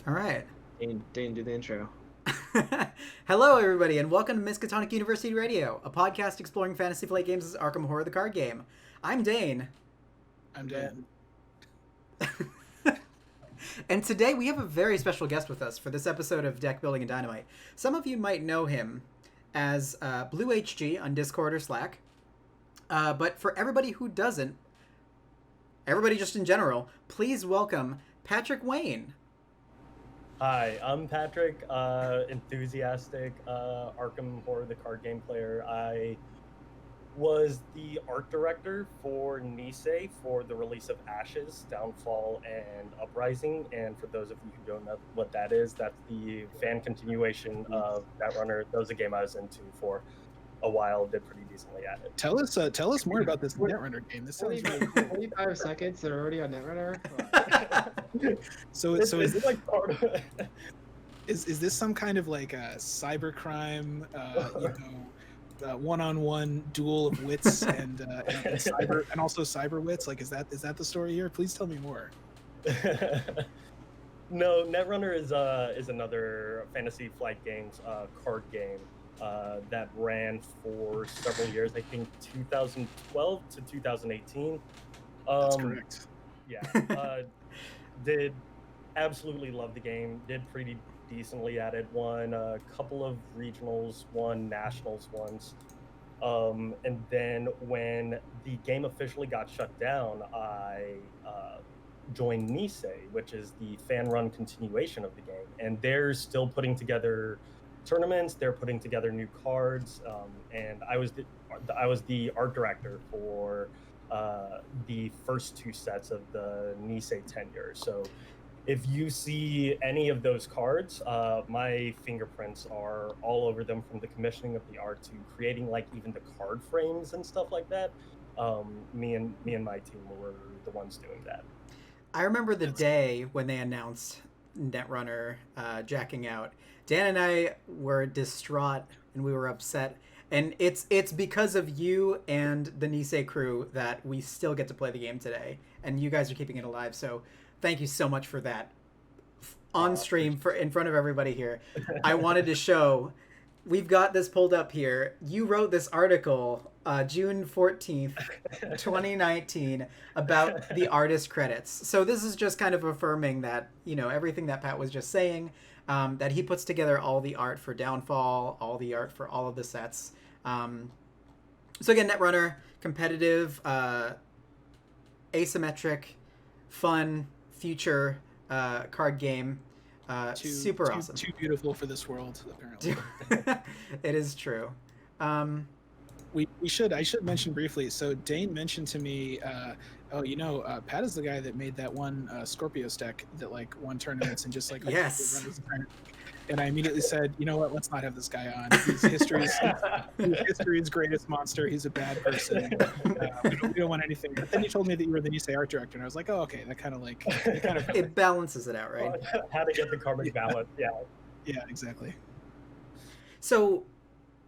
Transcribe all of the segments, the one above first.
All right. Dane, do the intro. Hello, everybody, and welcome to Miskatonic University Radio, a podcast exploring Fantasy Flight Games' Arkham Horror the card game. I'm Dane. I'm Ben. Dan. And today we have a very special guest with us for this episode of Deck Building and Dynamite. Some of you might know him as bluehg on Discord or Slack. But for everybody who doesn't, everybody just in general, please welcome Patrick Wayne. Hi, I'm Patrick, enthusiastic Arkham Horror the card game player. I was the art director for Nisei for the release of Ashes, Downfall, and Uprising. And for those of you who don't know what that is, that's the fan continuation of Netrunner. That was a game I was into for a while, did pretty decently at it. Tell us more about this Netrunner game. This sounds really cool. 45 seconds, they're already on Netrunner? So It's is this, like part of it. is this some kind of like a cybercrime, one-on-one duel of wits and cyber and also cyber wits? Like, is that the story here? Please tell me more. No, Netrunner is another Fantasy Flight Games card game that ran for several years. I think 2012 to 2018. That's correct. Yeah, did absolutely love the game. Did pretty decently at it. Won a couple of regionals, won nationals once. And then when the game officially got shut down, I joined Nisei, which is the fan-run continuation of the game, and they're still putting together tournaments. They're putting together new cards, and I was the art director for the first two sets of the Nisei tenure. So if you see any of those cards, my fingerprints are all over them, from the commissioning of the art to creating like even the card frames and stuff like that. Me and my team were the ones doing that. I remember the day when they announced Netrunner jacking out. Dan and I were distraught and we were upset. And it's because of you and the Nisei crew that we still get to play the game today. And you guys are keeping it alive. So thank you so much for that. On stream in front of everybody here. I wanted to show, we've got this pulled up here. You wrote this article June 14th, 2019 about the artist credits. So this is just kind of affirming that, everything that Pat was just saying, that he puts together all the art for Downfall, all the art for all of the sets. So again, Netrunner, competitive, asymmetric, fun, future card game. Super awesome. Too beautiful for this world, apparently. It is true. I should mention briefly. So Dane mentioned to me, Pat is the guy that made that one Scorpio deck that like won tournaments and just like yes. And I immediately said, you know what? Let's not have this guy on. He's history's greatest monster. He's a bad person. We don't want anything. But then you told me that you were the Nisei art director, and I was like, oh, okay. That kind of it balances it out, right? How to get the karmic balance? Yeah. Yeah, exactly. So,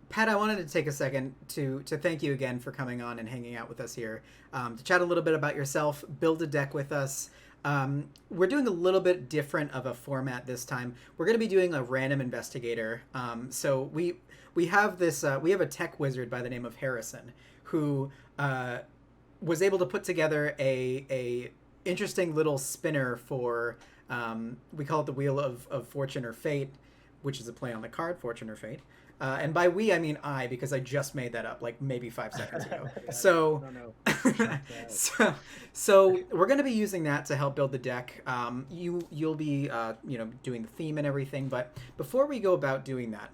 Pat, I wanted to take a second to thank you again for coming on and hanging out with us here, to chat a little bit about yourself, build a deck with us. We're doing a little bit different of a format this time. We're going to be doing a random investigator. So we have this we have a tech wizard by the name of Harrison who was able to put together a interesting little spinner for we call it the Wheel of Fortune or Fate, which is a play on the card Fortune or Fate. And by we, I mean I, because I just made that up like maybe 5 seconds ago. So, so we're going to be using that to help build the deck. You'll be, doing the theme and everything. But before we go about doing that,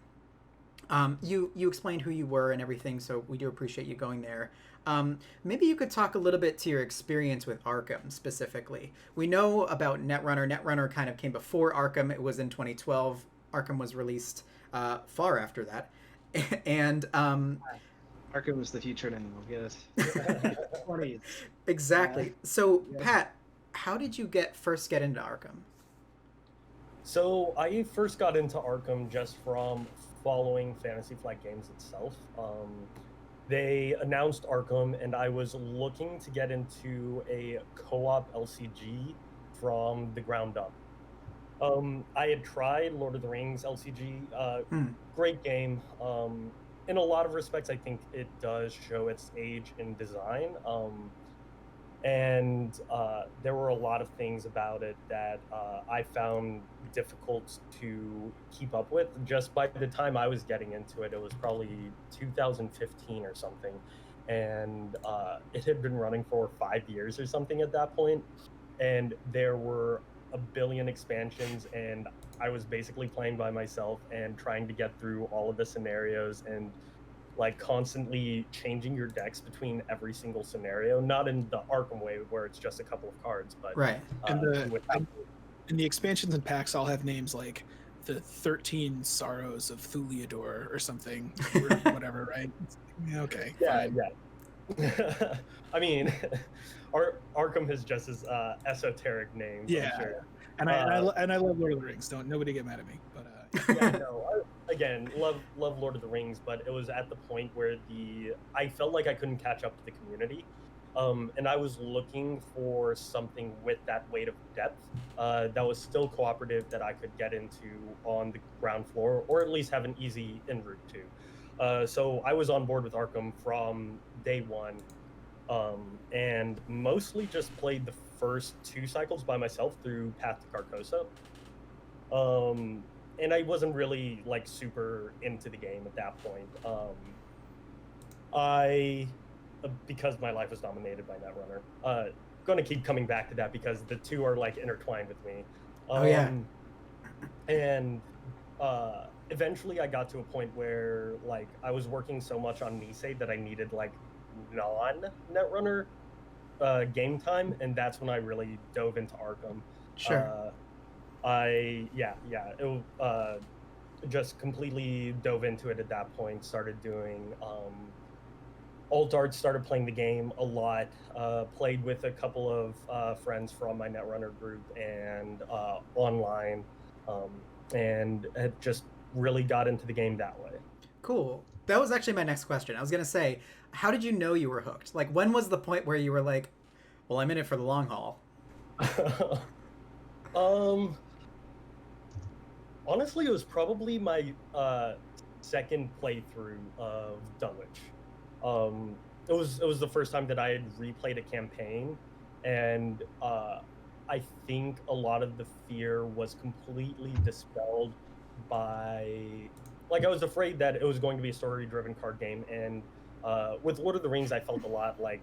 you explained who you were and everything. So we do appreciate you going there. Maybe you could talk a little bit to your experience with Arkham specifically. We know about Netrunner. Netrunner kind of came before Arkham. It was in 2012. Arkham was released far after that. And Arkham was the future now, yes. 20s. Exactly. So, Pat, how did you first get into Arkham? So I first got into Arkham just from following Fantasy Flight Games itself. They announced Arkham, and I was looking to get into a co-op LCG from the ground up. I had tried Lord of the Rings LCG. Hmm. Great game. In a lot of respects, I think it does show its age in design. And there were a lot of things about it that I found difficult to keep up with. Just by the time I was getting into it, it was probably 2015 or something, and it had been running for 5 years or something at that point, and there were a billion expansions, and I was basically playing by myself and trying to get through all of the scenarios and like constantly changing your decks between every single scenario, not in the Arkham way where it's just a couple of cards, but Right. And you would and the expansions and packs all have names like the 13 Sorrows of Thuliador or something, or whatever, right? Yeah, okay, yeah, fine. yeah. I mean, Arkham has just as esoteric names. Yeah, I'm sure. and I love Lord of the Rings. Don't nobody get mad at me, but Yeah, no. Again, love Lord of the Rings, but it was at the point where I felt like I couldn't catch up to the community, and I was looking for something with that weight of depth that was still cooperative that I could get into on the ground floor, or at least have an easy in route to. So I was on board with Arkham from day one, and mostly just played the first 2 cycles by myself through Path to Carcosa. And I wasn't really like super into the game at that point. I because my life was dominated by Netrunner. Going to keep coming back to that because the two are like intertwined with me. Oh, yeah. And eventually I got to a point where like I was working so much on Nisei that I needed like non-Netrunner game time, and that's when I really dove into Arkham. Sure. It just completely dove into it at that point. Started doing alt art, started playing the game a lot. Played with a couple of friends from my Netrunner group and online, and had just really got into the game that way. Cool. That was actually my next question. I was gonna say, how did you know you were hooked? Like, when was the point where you were like, "Well, I'm in it for the long haul"? Honestly, it was probably my second playthrough of Dunwich. It was the first time that I had replayed a campaign, and I think a lot of the fear was completely dispelled by, like, I was afraid that it was going to be a story-driven card game, and with Lord of the Rings, I felt a lot like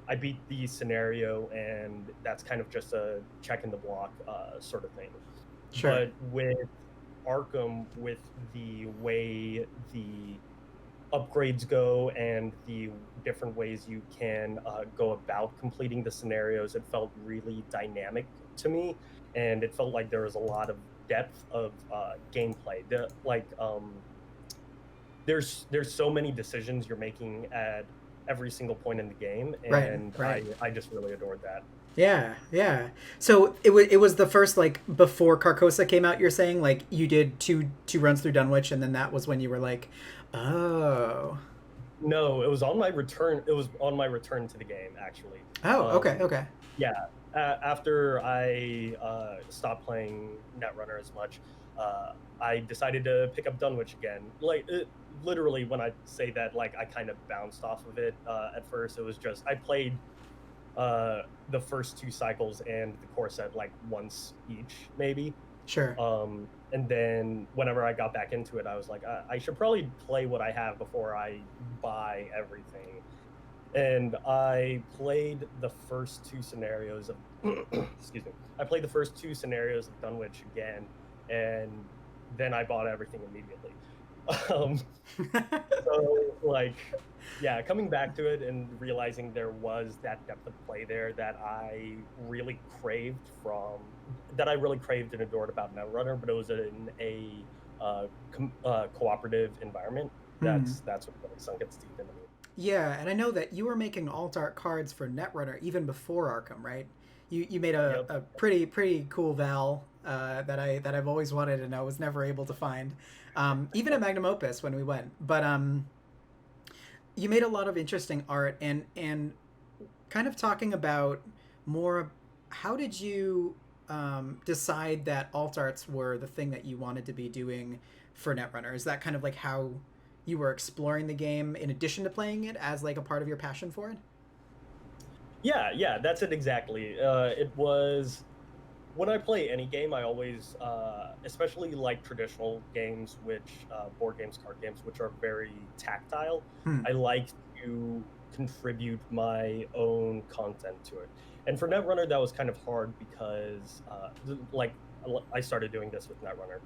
I beat the scenario, and that's kind of just a check in the block sort of thing. Sure. But with Arkham, with the way the upgrades go and the different ways you can go about completing the scenarios, it felt really dynamic to me, and it felt like there was a lot of depth of gameplay. There's so many decisions you're making at every single point in the game, and Right. I just really adored that. Yeah. So it was the first, like, before Carcosa came out. You're saying like you did two runs through Dunwich, and then that was when you were like, oh. No, it was on my return. It was on my return to the game, actually. Oh, okay. Yeah, after I stopped playing Netrunner as much, I decided to pick up Dunwich again. Like, literally, when I say that, like, I kind of bounced off of it at first. It was just I played the first 2 cycles and the core set like once each, maybe. Sure. And then whenever I got back into it, I was like, I should probably play what I have before I buy everything. And I played the first 2 scenarios of excuse me. I played the first 2 scenarios of Dunwich again, and then I bought everything immediately. So like, yeah, coming back to it and realizing there was that depth of play there that I really craved and adored about Netrunner, but it was in a cooperative environment. That's what really sunk its teeth into me. Yeah, and I know that you were making alt art cards for Netrunner even before Arkham, right? You made a pretty cool Val that I've always wanted and I was never able to find, even at Magnum Opus when we went. But you made a lot of interesting art, and kind of talking about more, how did you decide that alt arts were the thing that you wanted to be doing for Netrunner? Is that kind of like how you were exploring the game in addition to playing it as like a part of your passion for it? Yeah, that's it exactly. It was when I play any game, I always, especially like traditional games, which board games, card games, which are very tactile. I like to contribute my own content to it. And for Netrunner, that was kind of hard because, like, I started doing this with Netrunner.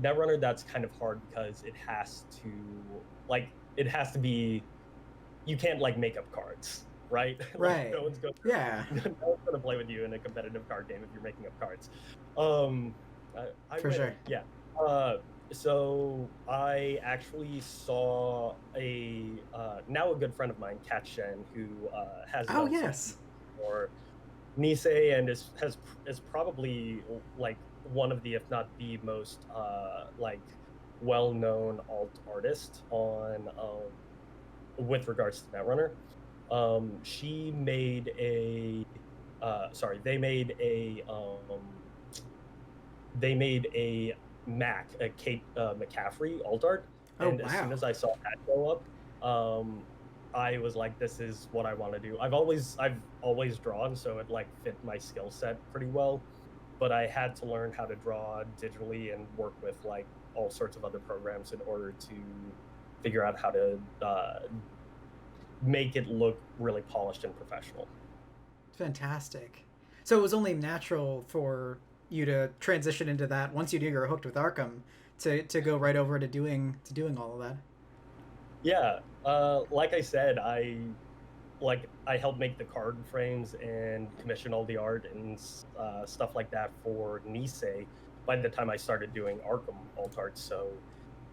Netrunner, that's kind of hard because it has to be, you can't like make up cards, right? Right. No one's going to play with you in a competitive card game if you're making up cards. For sure. Yeah. So I actually saw now a good friend of mine, Kat Shen, who has for Nisei and is probably like one of the, if not the most like well-known alt artist on with regards to Netrunner. She made they made a Kate McCaffrey alt art, and as soon as I saw that go up, I was like, this is what I want to do. I've always drawn, so it like fit my skill set pretty well, but I had to learn how to draw digitally and work with like all sorts of other programs in order to figure out how to make it look really polished and professional. Fantastic. So it was only natural for you to transition into that once you were hooked with Arkham to go right over to doing all of that. Yeah, like I said, I helped make the card frames and commission all the art and stuff like that for Nisei by the time I started doing Arkham alt art, so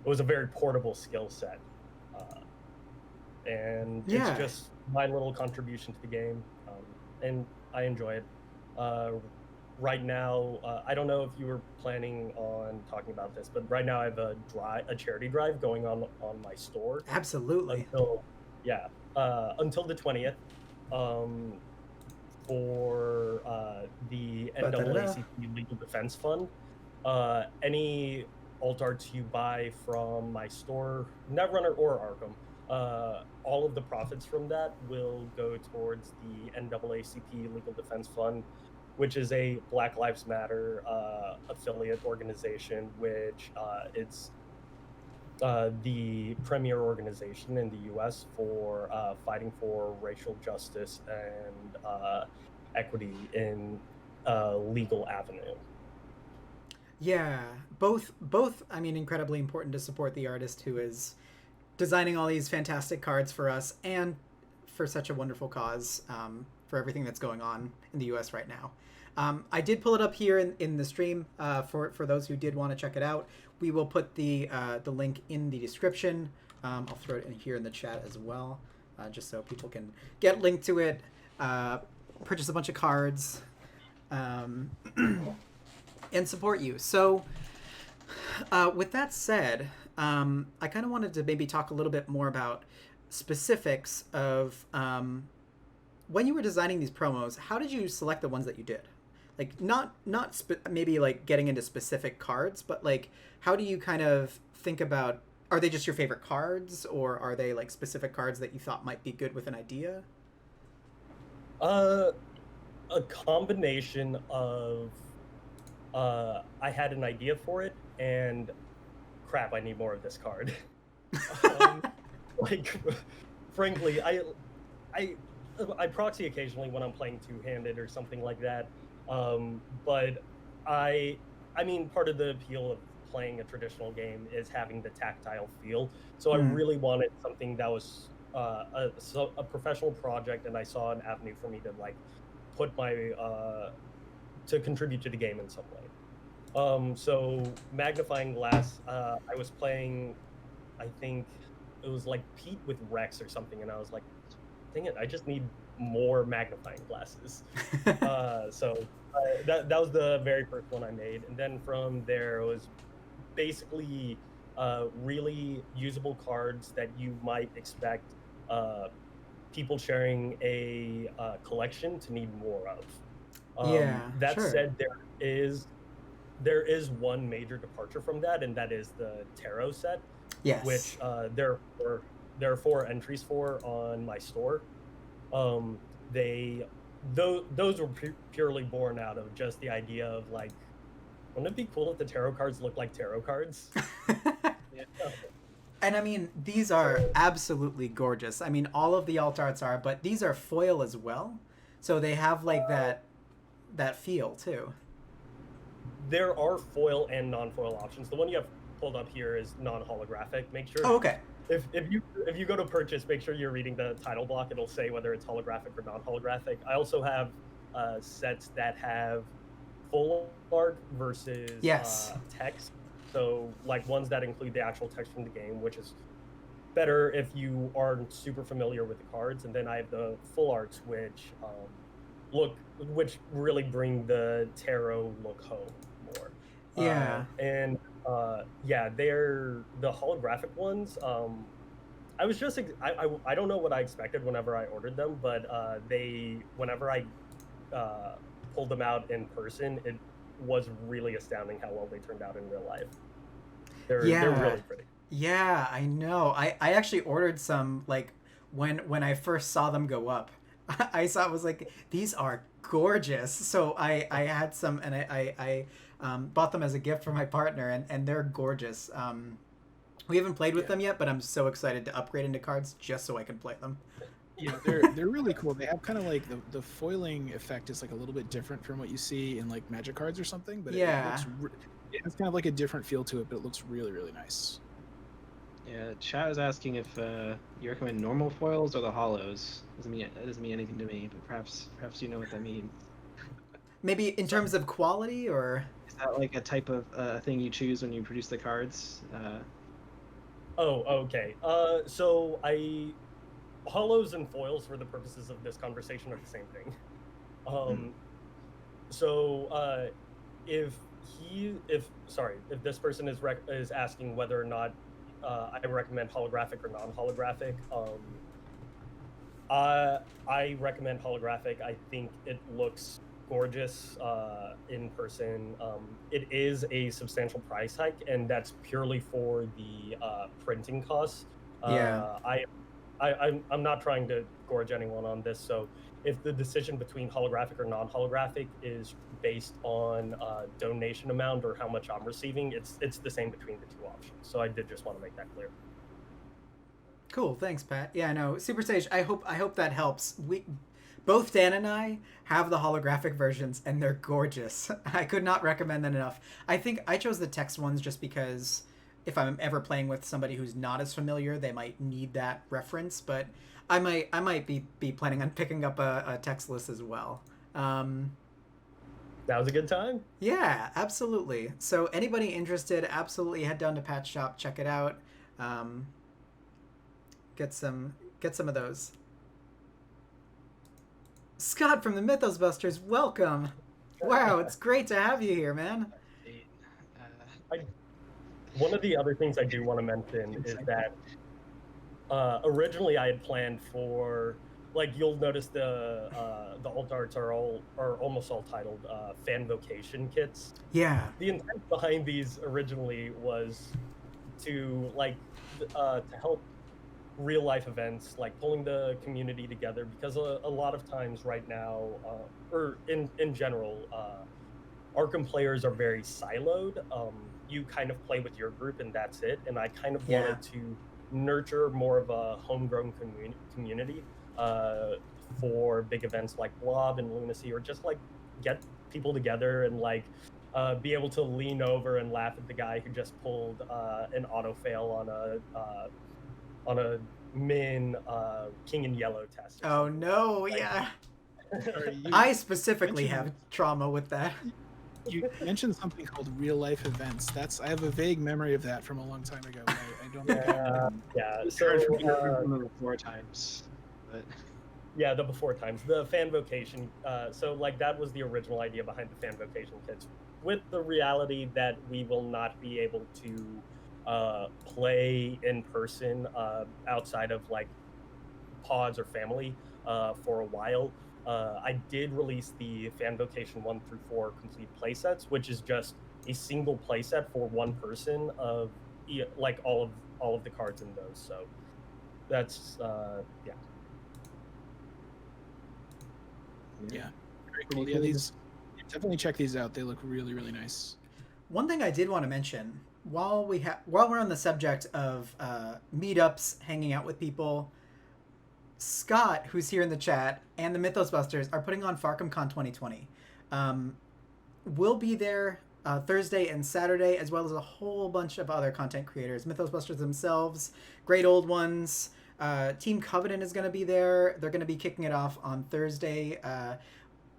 it was a very portable skill set. And it's just my little contribution to the game, and I enjoy it. Right now, I don't know if you were planning on talking about this, but right now I have a charity drive going on my store. Absolutely. Until the 20th, for the NAACP Legal Defense Fund. Any alt arts you buy from my store, Netrunner or Arkham, all of the profits from that will go towards the NAACP Legal Defense Fund, which is a Black Lives Matter affiliate organization, which it's the premier organization in the U.S. for fighting for racial justice and equity in legal avenue. Yeah, both. I mean, incredibly important to support the artist who is designing all these fantastic cards for us and for such a wonderful cause, for everything that's going on in the U.S. right now. I did pull it up here in the stream for those who did want to check it out. We will put the link in the description. I'll throw it in here in the chat as well, just so people can get linked to it, purchase a bunch of cards, and support you. So with that said, I kind of wanted to maybe talk a little bit more about specifics of when you were designing these promos. How did you select the ones that you did? Like maybe like getting into specific cards, but like how do you kind of think about, are they just your favorite cards, or are they like specific cards that you thought might be good with an idea? A combination of I had an idea for it and crap, I need more of this card. Like, frankly, I proxy occasionally when I'm playing two-handed or something like that. But I mean, part of the appeal of playing a traditional game is having the tactile feel. So I really wanted something that was a professional project, and I saw an avenue for me to like put my to contribute to the game in some way. So magnifying glass, I was playing, I think it was like Pete with Rex or something, and I was like, dang it, I just need more magnifying glasses. So that was the very first one I made, and then from there it was basically really usable cards that you might expect people sharing a collection to need more of. Yeah, That sure. said, there is one major departure from that, and that is the tarot set, Yes. which there are 4 entries for on my store. They those were purely born out of just the idea of like, wouldn't it be cool if the tarot cards look like tarot cards? Yeah. And I mean, these are absolutely gorgeous. I mean, all of the alt arts are, but these are foil as well, so they have like that feel too. There are foil and non-foil options. The one you have pulled up here is non-holographic. Make sure Oh, okay. if you go to purchase, make sure you're reading the title block. It'll say whether it's holographic or non-holographic. I also have sets that have full art versus Yes. text. So like ones that include the actual text from the game, which is better if you aren't super familiar with the cards. And then I have the full arts, which really bring the tarot look home more. Yeah. Yeah, they're the holographic ones. I was just I don't know what I expected whenever I ordered them, but whenever I pulled them out in person, it was really astounding how well they turned out in real life. They're really pretty. Yeah, I know. I actually ordered some like when I first saw them go up. I was like, these are gorgeous. So I had some and I bought them as a gift for my partner and they're gorgeous. We haven't played with them yet, but I'm so excited to upgrade into cards just so I can play them. Yeah, they're really cool. They have kind of like the foiling effect is like a little bit different from what you see in like Magic cards or something, but it has kind of like a different feel to it, but it looks really, really nice. Yeah, chat is asking if you recommend normal foils or the hollows. That doesn't mean anything to me, but perhaps you know what that means. Maybe in terms of quality, or is that like a type of thing you choose when you produce the cards? Oh, okay. So hollows and foils for the purposes of this conversation are the same thing. So if this person is asking whether or not I recommend holographic or non-holographic, I recommend holographic. I think it looks gorgeous in person. It is a substantial price hike, and that's purely for the printing costs. Yeah. I'm not trying to gorge anyone on this, so if the decision between holographic or non-holographic is based on donation amount or how much I'm receiving, it's the same between the two options. So I did just want to make that clear. Cool, thanks, Pat. Yeah, no, Super Sage. I hope that helps. Both Dan and I have the holographic versions, and they're gorgeous. I could not recommend them enough. I think I chose the text ones just because if I'm ever playing with somebody who's not as familiar, they might need that reference. But I might be planning on picking up a text list as well. That was a good time. Yeah, absolutely. So anybody interested, absolutely head down to Pat's shop, check it out. Get some of those. Scott from the Mythos Busters, welcome. Wow, it's great to have you here, man. One of the other things I do want to mention is that originally I had planned for, like, you'll notice the alt arts are almost all titled fan vocation kits. Yeah. The intent behind these originally was to help real life events, like pulling the community together, because a lot of times right now, or in general, Arkham players are very siloed. You kind of play with your group and that's it. And I kind of wanted to nurture more of a homegrown community for big events like Blob and Lunacy, or just like get people together and like be able to lean over and laugh at the guy who just pulled an auto fail on a min King in Yellow test. Oh no, yeah. I specifically have trauma with that. You mentioned something called real life events. I have a vague memory of that from a long time ago. I don't know. Yeah. So before times, but yeah, the before times, the fan vocation. So like that was the original idea behind the fan vocation kits, with the reality that we will not be able to play in person outside of like pods or family for a while. I did release the Fan Vocation 1 through 4 complete playsets, which is just a single playset for one person of like all of the cards in those. So that's yeah. Yeah, very cool. Yeah, these definitely check these out. They look really, really nice. One thing I did want to mention while we're on the subject of meetups, hanging out with people, Scott, who's here in the chat, and the Mythos Busters are putting on FarcomCon 2020. We'll be there Thursday and Saturday, as well as a whole bunch of other content creators. Mythos Busters themselves, great old ones. Team Covenant is going to be there. They're going to be kicking it off on Thursday.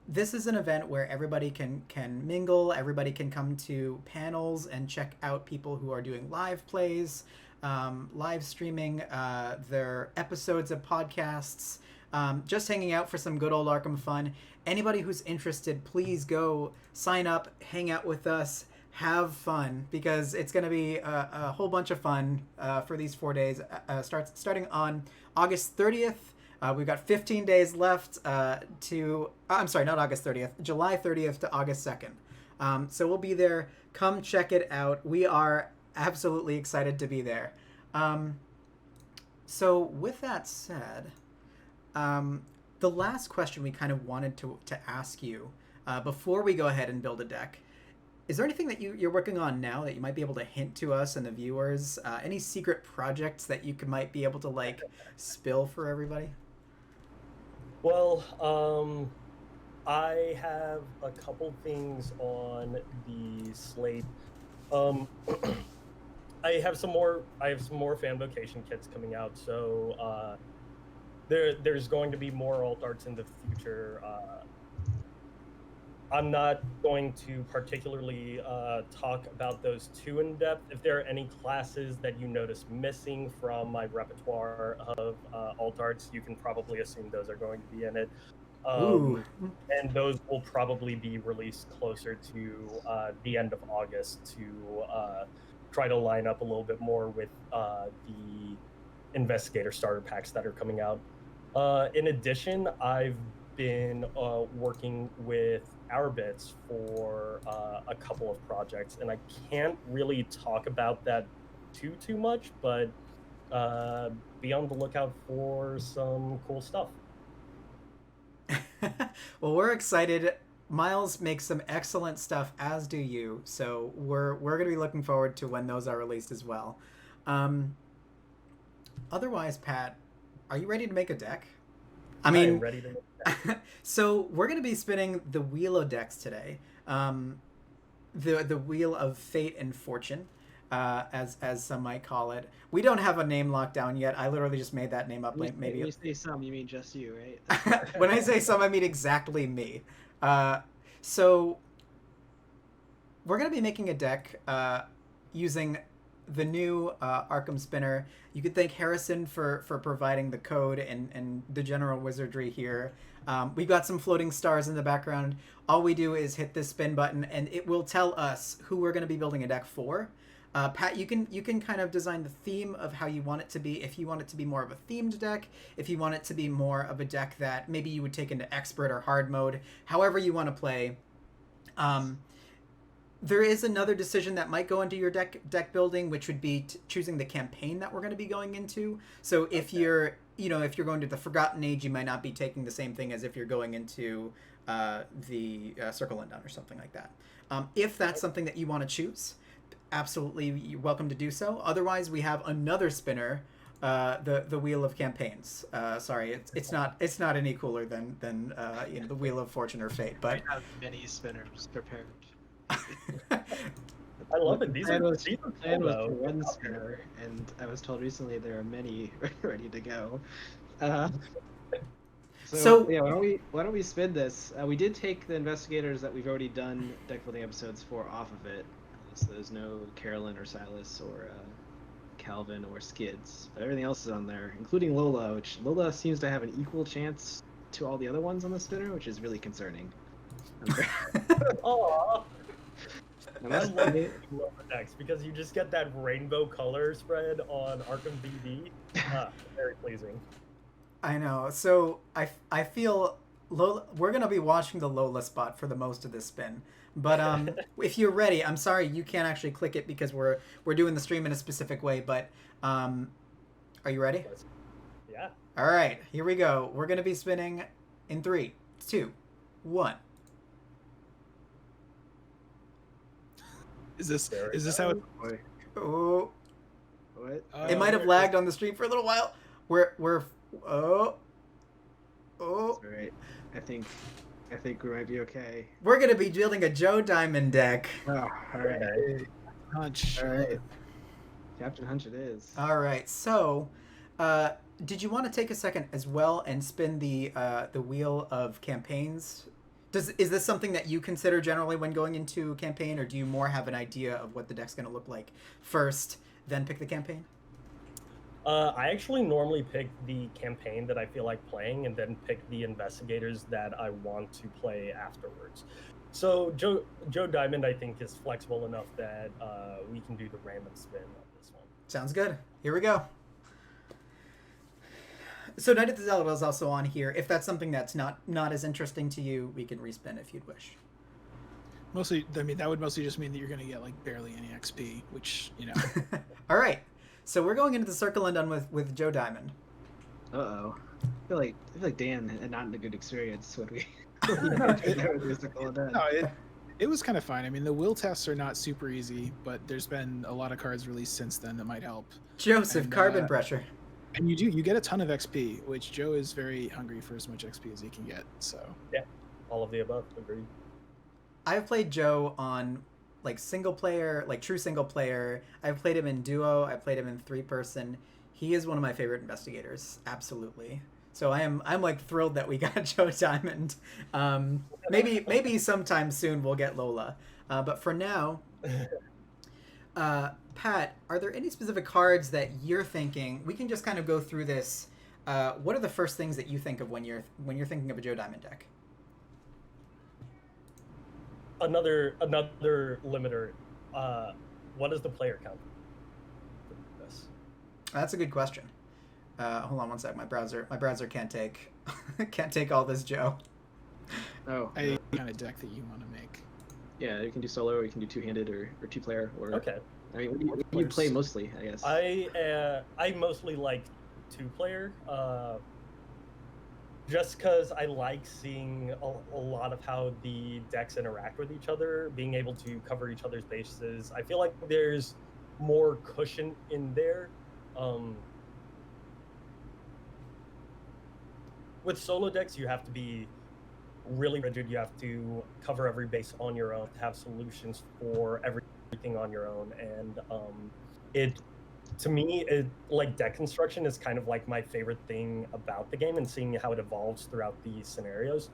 This is an event where everybody can mingle. Everybody can come to panels and check out people who are doing live plays, live streaming their episodes of podcasts, just hanging out for some good old Arkham fun. Anybody who's interested, please go sign up, hang out with us, have fun, because it's going to be a whole bunch of fun for these 4 days, starting on August 30th. We've got 15 days left I'm sorry, not August 30th, July 30th to August 2nd. So we'll be there. Come check it out. We are absolutely excited to be there. So with that said, the last question we kind of wanted to ask you before we go ahead and build a deck, is there anything that you're working on now that you might be able to hint to us and the viewers? Any secret projects that you might be able to like spill for everybody? Well, I have a couple things on the slate. I have some more Fan Vocation kits coming out, so there's going to be more alt arts in the future. I'm not going to particularly talk about those too in depth. If there are any classes that you notice missing from my repertoire of alt arts, you can probably assume those are going to be in it. And those will probably be released closer to the end of August to try to line up a little bit more with the Investigator starter packs that are coming out. In addition, I've been working with Bits for a couple of projects, and I can't really talk about that too much, but be on the lookout for some cool stuff. Well, we're excited. Miles makes some excellent stuff, as do you, so we're going to be looking forward to when those are released as well. Otherwise, Pat, are you ready to make a deck? I mean, ready to make so we're going to be spinning the Wheel of Decks today. The Wheel of Fate and Fortune, as some might call it. We don't have a name locked down yet. I literally just made that name up. Like maybe. When you say some, you mean just you, right? When I say some, I mean exactly me. So we're going to be making a deck using the new Arkham Spinner. You could thank Harrison for providing the code and the general wizardry here. We've got some floating stars in the background. All we do is hit this spin button, and it will tell us who we're going to be building a deck for. Pat, you can kind of design the theme of how you want it to be. If you want it to be more of a themed deck, if you want it to be more of a deck that maybe you would take into expert or hard mode, however you want to play. There is another decision that might go into your deck building, which would be choosing the campaign that we're going to be going into. So if you're going to the Forgotten Age, you might not be taking the same thing as if you're going into the Circle and Down or something like that. If that's something that you want to choose, absolutely you're welcome to do so. Otherwise, we have another spinner, the Wheel of Campaigns. Sorry, it's not any cooler than the Wheel of Fortune or Fate, but I have many spinners prepared. I love it. These are cool, though. One spinner, and I was told recently there are many ready to go. So yeah, why don't we spin this? We did take the investigators that we've already done deck building episodes for off of it, so there's no Carolyn or Silas or Calvin or Skids, but everything else is on there, including Lola, which Lola seems to have an equal chance to all the other ones on the spinner, which is really concerning. Aww. And I that's love the decks because you just get that rainbow color spread on Arkham BD. Very pleasing. I know. So I feel Lola, we're gonna be watching the Lola spot for the most of this spin. But if you're ready, I'm sorry you can't actually click it because we're doing the stream in a specific way. But are you ready? Yeah. All right, here we go. We're gonna be spinning in 3, 2, 1. Is this There we how it? Boy, Oh, what? it might have there lagged on the stream for a little while. We're oh. All right. I think we might be okay. We're gonna be building a Joe Diamond deck. Oh, all right. Hunch. All right. Captain Hunch it is. All right. So, did you want to take a second as well and spin the wheel of campaigns? Is this something that you consider generally when going into a campaign, or do you more have an idea of what the deck's going to look like first, then pick the campaign? I actually normally pick the campaign that I feel like playing, and then pick the investigators that I want to play afterwards. So Joe Diamond, I think, is flexible enough that we can do the random spin on this one. Sounds good. Here we go. So Night at the Zelda is also on here. If that's something that's not as interesting to you, we can respin if you'd wish. Mostly, I mean, that would mostly just mean that you're going to get like barely any XP, which, you know. All right. So we're going into the Circle Undone with Joe Diamond. Uh-oh. I feel like Dan had not a good experience when we No, it was kind of fine. I mean, the will tests are not super easy, but there's been a lot of cards released since then that might help. Joseph, And, carbon pressure. And you get a ton of XP, which Joe is very hungry for as much XP as he can get. So All of the above, agreed. I've played Joe on like single player, like true single player. I've played him in duo. I played him in 3-person. He is one of my favorite investigators, absolutely. So I'm like thrilled that we got Joe Diamond. Maybe sometime soon we'll get Lola. But for now, Pat, are there any specific cards that you're thinking? We can just kind of go through this. What are the first things that you think of when you're thinking of a Joe Diamond deck? Another limiter. What is the player count for this? That's a good question. Hold on one sec. My browser can't take all this Joe. Oh. I kind of deck that you want to make. Yeah, you can do solo, or you can do two-handed, or two-player, or... Okay. I mean, what do you play mostly, I guess? I mostly like 2-player, just because I like seeing a lot of how the decks interact with each other, being able to cover each other's bases. I feel like there's more cushion in there. With solo decks, you have to be really rigid. You have to cover every base on your own, have solutions for everything on your own, and to me, like deck construction is kind of like my favorite thing about the game, and seeing how it evolves throughout these scenarios.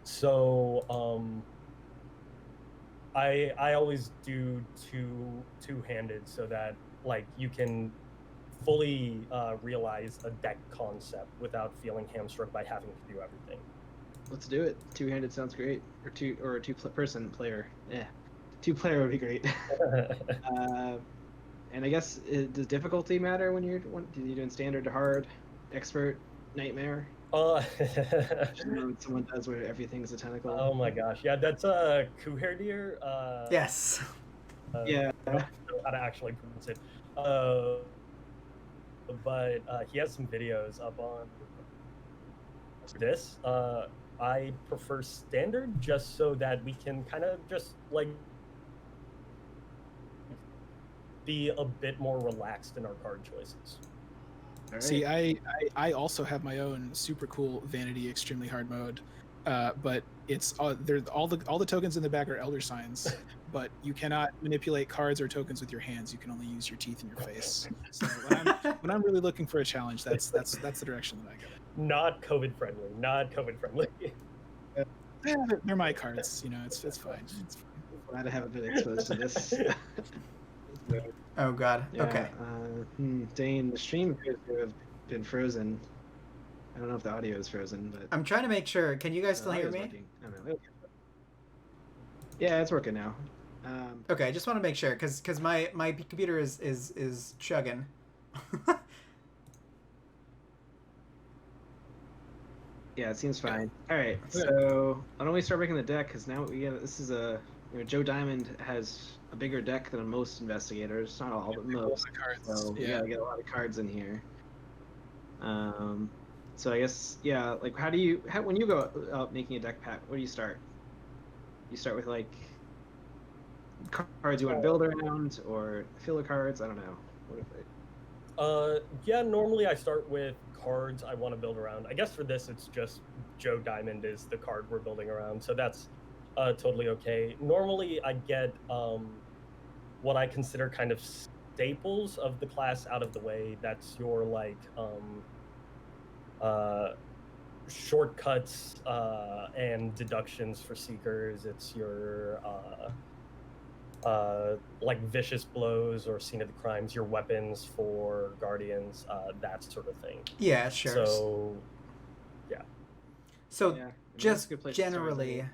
So I always do two-handed so that like you can fully realize a deck concept without feeling hamstrung by having to do everything. Let's do it. Two-handed sounds great. Or a two-person player. Yeah. Two-player would be great. And I guess, does difficulty matter when you're doing standard to hard, expert, nightmare? What someone does where everything's a tentacle. Oh my gosh, yeah, that's Kuherdir. Yes. Yeah. I don't know how to actually pronounce it. But he has some videos up on this. I prefer standard just so that we can kind of just like be a bit more relaxed in our card choices. All right. See, I also have my own super cool vanity extremely hard mode, but it's there's all the tokens in the back are elder signs, but you cannot manipulate cards or tokens with your hands. You can only use your teeth and your face. So when I'm really looking for a challenge, that's the direction that I go. Not COVID friendly. Not COVID friendly. Yeah, they're my cards. You know, it's fine. It's fine. Glad I haven't been exposed to this. Oh God. Yeah, Okay. Dane, the stream appears to have been frozen. I don't know if the audio is frozen, but I'm trying to make sure. Can you guys the still hear audio's me? working. I don't know. Yeah, it's working now. Okay, I just want to make sure because my computer is chugging. Yeah, it seems fine. All right, so why don't we start breaking the deck? Because now this is Joe Diamond has a bigger deck than most investigators. Not all, but most. So we gotta get a lot of cards in here. So I guess like when you go out making a deck pack, where do you start? You start with like cards you want to build around, or filler cards. I don't know. What if it... Yeah, normally I start with cards I want to build around. I guess for this, it's just Joe Diamond is the card we're building around, so that's totally okay. Normally, I get what I consider kind of staples of the class out of the way. That's your like shortcuts and deductions for seekers. It's your like vicious blows or scene of the crimes, your weapons for guardians, that sort of thing. Yeah, sure. So so Yeah, just that's a good place to start, generally isn't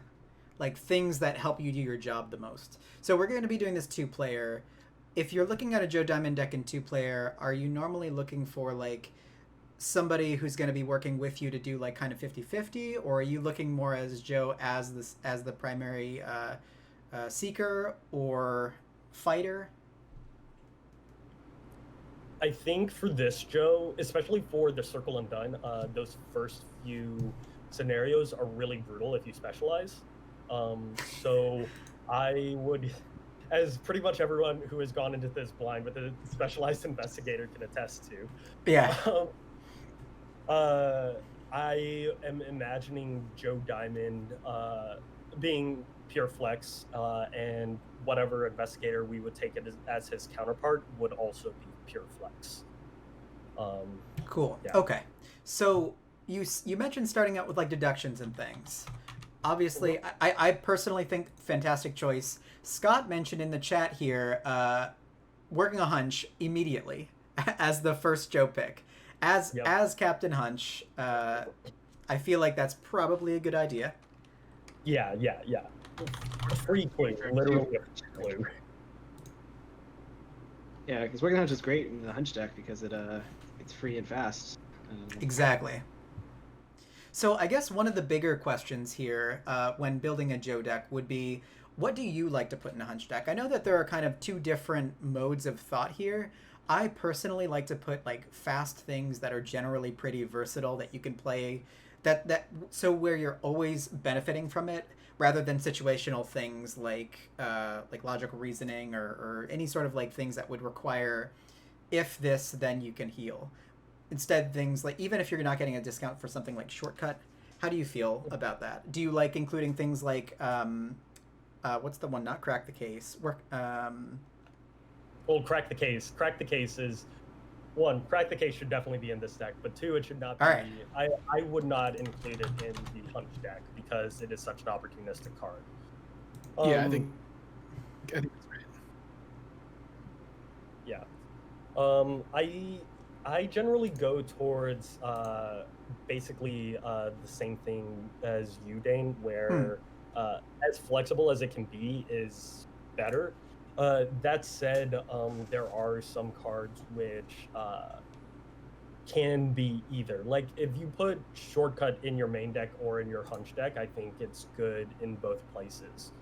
like things that help you do your job the most. So we're going to be doing this 2-player. If you're looking at a Joe Diamond deck in 2-player, are you normally looking for like somebody who's going to be working with you to do like kind of 50-50, or are you looking more as Joe as the primary seeker or fighter? I think for this, Joe, especially for the Circle and Done, those first few scenarios are really brutal if you specialize. So I would, as pretty much everyone who has gone into this blind with a specialized investigator can attest to. Yeah. I am imagining Joe Diamond being pure flex, and whatever investigator we would take it as his counterpart would also be pure flex. Cool. Yeah. Okay. So you mentioned starting out with like deductions and things. Obviously, I personally think fantastic choice. Scott mentioned in the chat here working a hunch immediately as the first Joe pick. As Captain Hunch, I feel like that's probably a good idea. Yeah. Free clue, literally a clue. Yeah, because working hunch is great in the hunch deck because it's free and fast. Exactly. So I guess one of the bigger questions here when building a Joe deck would be, what do you like to put in a hunch deck? I know that there are kind of two different modes of thought here. I personally like to put like fast things that are generally pretty versatile that you can play, so where you're always benefiting from it, rather than situational things like logical reasoning or any sort of like things that would require if this then you can heal. Instead, things like, even if you're not getting a discount for something like shortcut, how do you feel about that? Do you like including things like what's the one, not crack the case, Well, crack the case. Crack the case is one. Crack the case should definitely be in this deck, but two, it should not be. All right. I would not include it in the hunch deck because it is such an opportunistic card. Yeah, I think that's right. Yeah. I generally go towards basically the same thing as you, Dane, where as flexible as it can be is better. That said, there are some cards which can be either. Like, if you put shortcut in your main deck or in your hunch deck, I think it's good in both places.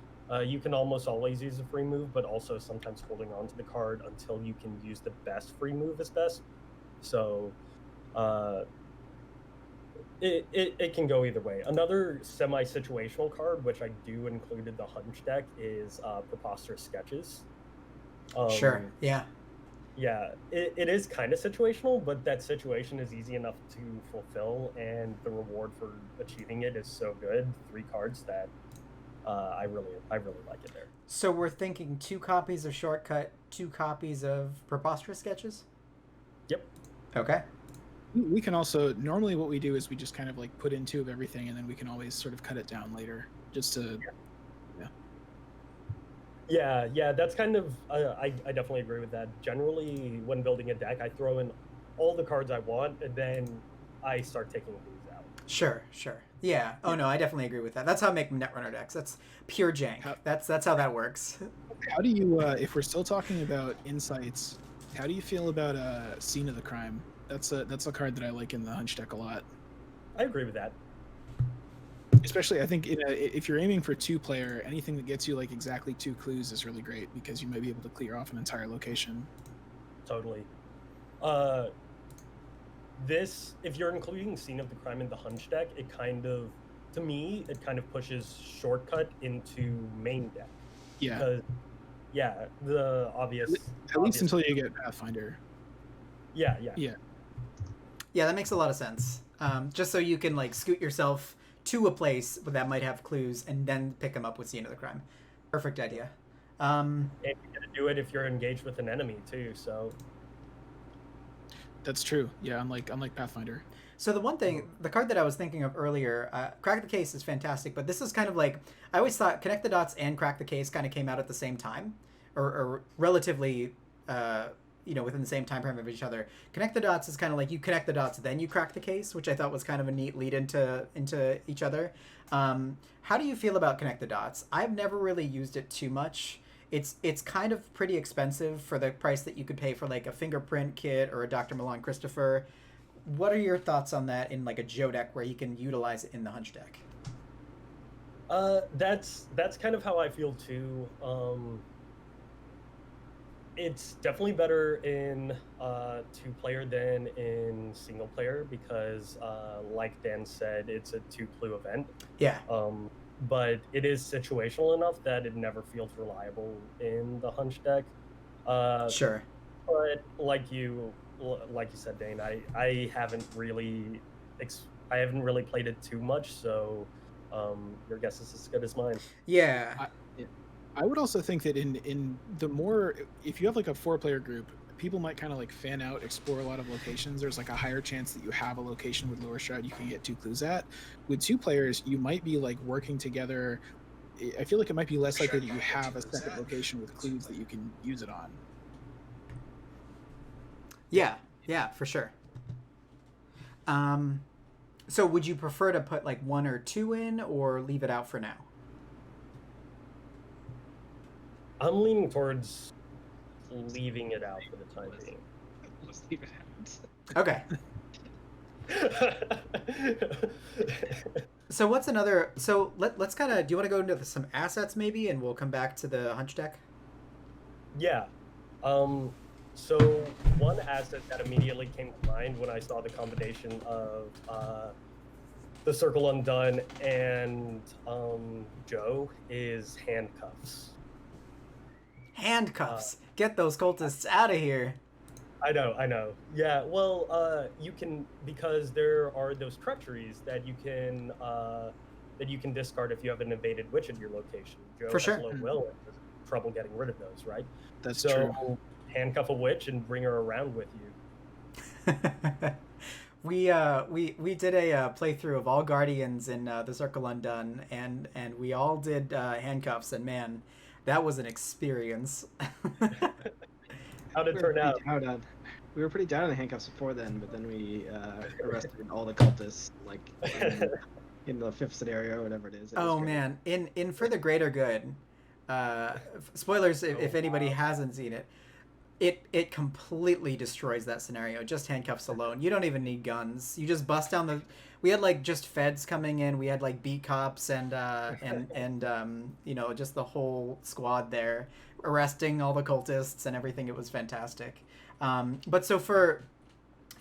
You can almost always use a free move, but also sometimes holding on to the card until you can use the best free move is best. So it can go either way. Another semi-situational card, which I do include in the hunch deck, is Preposterous Sketches. Sure, yeah. Yeah, it is kind of situational, but that situation is easy enough to fulfill, and the reward for achieving it is so good, 3 cards, that I really like it there. So we're thinking 2 copies of Shortcut, 2 copies of Preposterous Sketches? Yep. Okay. We can also, normally what we do is we just kind of like put in 2 of everything, and then we can always sort of cut it down later, just to... Yeah, that's kind of, I definitely agree with that. Generally, when building a deck, I throw in all the cards I want, and then I start taking these out. Sure. Yeah. Oh, no, I definitely agree with that. That's how I make Netrunner decks. That's pure jank. That's how that works. How do you, if we're still talking about insights, how do you feel about Scene of the Crime? That's a card that I like in the hunch deck a lot. I agree with that. Especially, I think if you're aiming for 2-player, anything that gets you like exactly 2 clues is really great because you might be able to clear off an entire location. Totally. This, if you're including Scene of the Crime in the Hunch deck, it kind of, to me, it kind of pushes Shortcut into main deck. Yeah. Because, yeah, the obvious. At least until you get Pathfinder. Yeah. Yeah. Yeah, that makes a lot of sense. Just so you can like scoot yourself to a place that might have clues and then pick them up with Scene of the Crime. Perfect idea. And you're gonna do it if you're engaged with an enemy too. So. That's true. Yeah, unlike Pathfinder. So the one thing, the card that I was thinking of earlier, Crack the Case is fantastic, but this is kind of like, I always thought Connect the Dots and Crack the Case kind of came out at the same time, or relatively, within the same time frame of each other. Connect the Dots is kind of like you connect the dots, then you crack the case, which I thought was kind of a neat lead into each other. How do you feel about Connect the Dots? I've never really used it too much. It's kind of pretty expensive for the price that you could pay for like a Fingerprint kit or a Dr. Milan Christopher. What are your thoughts on that in like a Joe deck where you can utilize it in the Hunch deck? That's kind of how I feel too. It's definitely better in 2-player than in single player because, like Dan said, it's a 2-clue event. Yeah. But it is situational enough that it never feels reliable in the Hunch deck. Sure. But like you said, Dane, I haven't really played it too much, so your guess is as good as mine. Yeah. I would also think that in the more, if you have like a 4-player group, people might kind of like fan out, explore a lot of locations. There's like a higher chance that you have a location with lower shroud you can get 2 clues at. With 2 players, you might be like working together. I feel like it might be less likely that you have a second location with clues that you can use it on. Yeah, for sure. So would you prefer to put like 1 or 2 in or leave it out for now? I'm leaning towards leaving it out for the time being. Let's leave it out. Okay. So what's another? So let's kind of. Do you want to go into some assets maybe, and we'll come back to the Hunch deck? Yeah. So one asset that immediately came to mind when I saw the combination of the Circle Undone and Joe is handcuffs. Handcuffs. Get those cultists out of here. I know. Yeah, well, you can, because there are those treacheries that you can discard if you have an invaded witch at your location. Joe For sure. has low will and has trouble getting rid of those, right? That's so true. Handcuff a witch and bring her around with you. We did a playthrough of all Guardians in the Circle Undone, and we all did handcuffs, and man, that was an experience. How'd it turn out? We were pretty down on the handcuffs before then, but then we arrested all the cultists, like in the 5th scenario or whatever it is. Oh man, in For the Greater Good, spoilers if anybody hasn't seen it. It completely destroys that scenario. Just handcuffs alone. You don't even need guns. You just bust down the. We had like just feds coming in. We had like beat cops and just the whole squad there, arresting all the cultists and everything. It was fantastic. But so for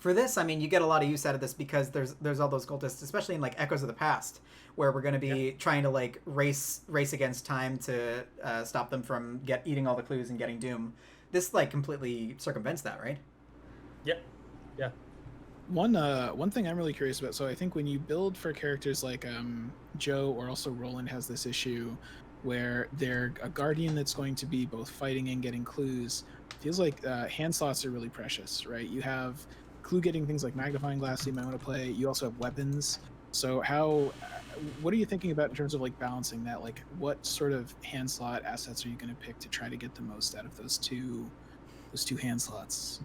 this, I mean, you get a lot of use out of this because there's all those cultists, especially in like Echoes of the Past, where we're going to be trying to like race against time to stop them from eating all the clues and getting doom. This like completely circumvents that, right? Yeah. One thing I'm really curious about. So I think when you build for characters like Joe, or also Roland has this issue where they're a guardian that's going to be both fighting and getting clues. Feels like hand slots are really precious, right? You have clue getting things like magnifying glass that you might want to play. You also have weapons. So what are you thinking about in terms of like balancing that? Like what sort of hand slot assets are you going to pick to try to get the most out of those two hand slots?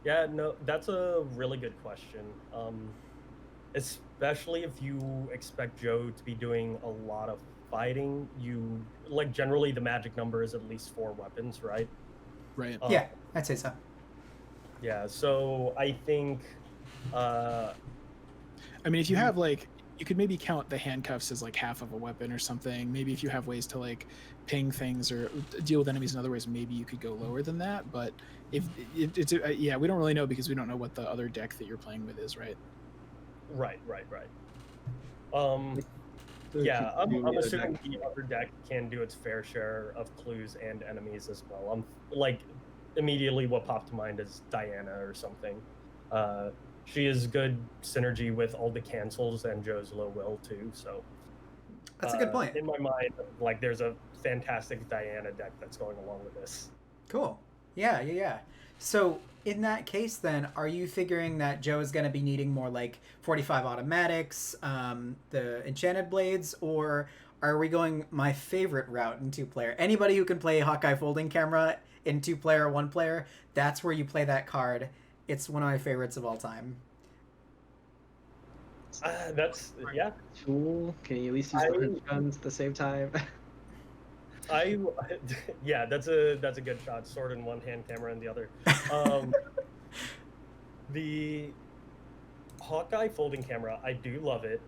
Yeah, no, that's a really good question. Especially if you expect Joe to be doing a lot of fighting, generally the magic number is at least 4 weapons, right? Right. Yeah, I'd say so. Yeah, so I think I mean, if you have like, you could maybe count the handcuffs as like half of a weapon or something. Maybe if you have ways to like ping things or deal with enemies in other ways, maybe you could go lower than that. But if it's yeah, we don't really know because we don't know what the other deck that you're playing with is, right? Right. Yeah, I'm assuming the other deck can do its fair share of clues and enemies as well. I'm like, immediately what popped to mind is Diana or something. She is good synergy with all the cancels and Joe's low will too. So That's a good point. In my mind, like there's a fantastic Diana deck that's going along with this. Cool. Yeah. So in that case, then, are you figuring that Joe is going to be needing more like 45 automatics, the enchanted blades, or are we going my favorite route in 2-player? Anybody who can play Hawkeye folding camera in 2-player, 1-player, that's where you play that card. It's one of my favorites of all time. That's yeah. Tool. Can you at least use the guns at the same time? Yeah, that's a good shot. Sword in one hand, camera in the other. The Hawkeye folding camera, I do love it.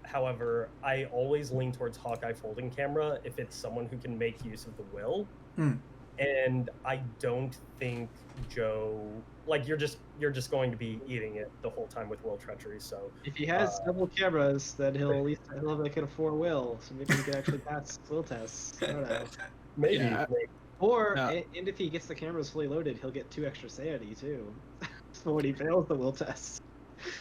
However, I always lean towards Hawkeye folding camera if it's someone who can make use of the will. And I don't think Joe, like you're just going to be eating it the whole time with will treachery. So if he has double cameras, then he'll at least have like a 4 will, so maybe he can actually pass will tests. I don't know. Maybe. Yeah. Or and if he gets the cameras fully loaded, he'll get 2 extra sanity too. So when he fails the will test.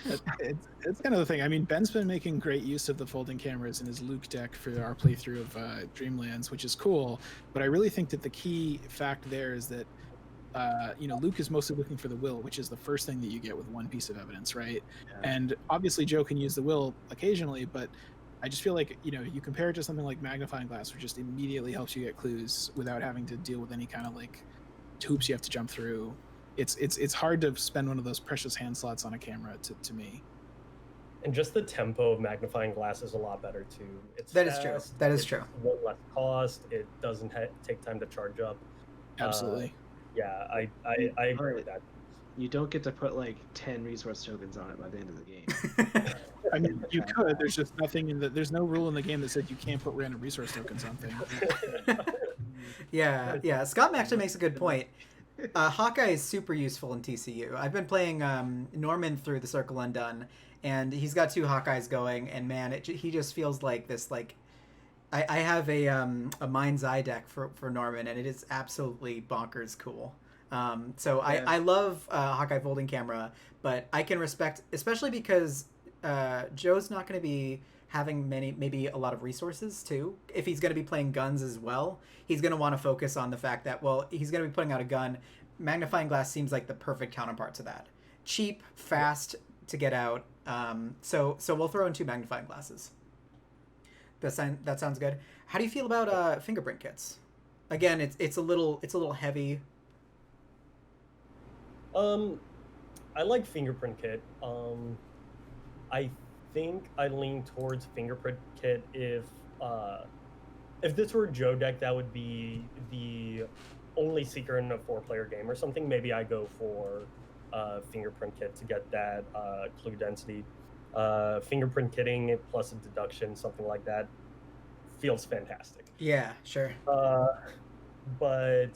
It's kind of the thing. I mean, Ben's been making great use of the folding cameras in his Luke deck for our playthrough of Dreamlands, which is cool. But I really think that the key fact there is that, Luke is mostly looking for the will, which is the first thing that you get with one piece of evidence, right? Yeah. And obviously Joe can use the will occasionally, but I just feel like, you compare it to something like magnifying glass, which just immediately helps you get clues without having to deal with any kind of like hoops you have to jump through. It's hard to spend one of those precious hand slots on a camera to me. And just the tempo of magnifying glass is a lot better too. That is true. That is true. One less cost. It doesn't take time to charge up. Absolutely. Yeah, I agree with that. You don't get to put like 10 resource tokens on it by the end of the game. I mean, you could. There's just nothing there's no rule in the game that said you can't put random resource tokens on things. Yeah. Scott actually makes a good point. Hawkeye is super useful in TCU. I've been playing Norman through the Circle Undone, and he's got 2 Hawkeyes going, and man, he just feels like this, like, I have a Mind's Eye deck for Norman, and it is absolutely bonkers cool. So yeah. I love Hawkeye folding camera, but I can respect, especially because Joe's not going to be having maybe a lot of resources too. If he's going to be playing guns as well, he's going to want to focus on the fact that, well, he's going to be putting out a gun. Magnifying glass seems like the perfect counterpart to that. Cheap, fast to get out. So we'll throw in 2 magnifying glasses. That sounds good. How do you feel about fingerprint kits? Again, it's a little heavy. I like fingerprint kit. I think I lean towards fingerprint kit if this were a Joe deck, that would be the only seeker in a 4-player game or something. Maybe I go for fingerprint kit to get that clue density. Fingerprint kitting plus a deduction, something like that, feels fantastic. Yeah, sure. But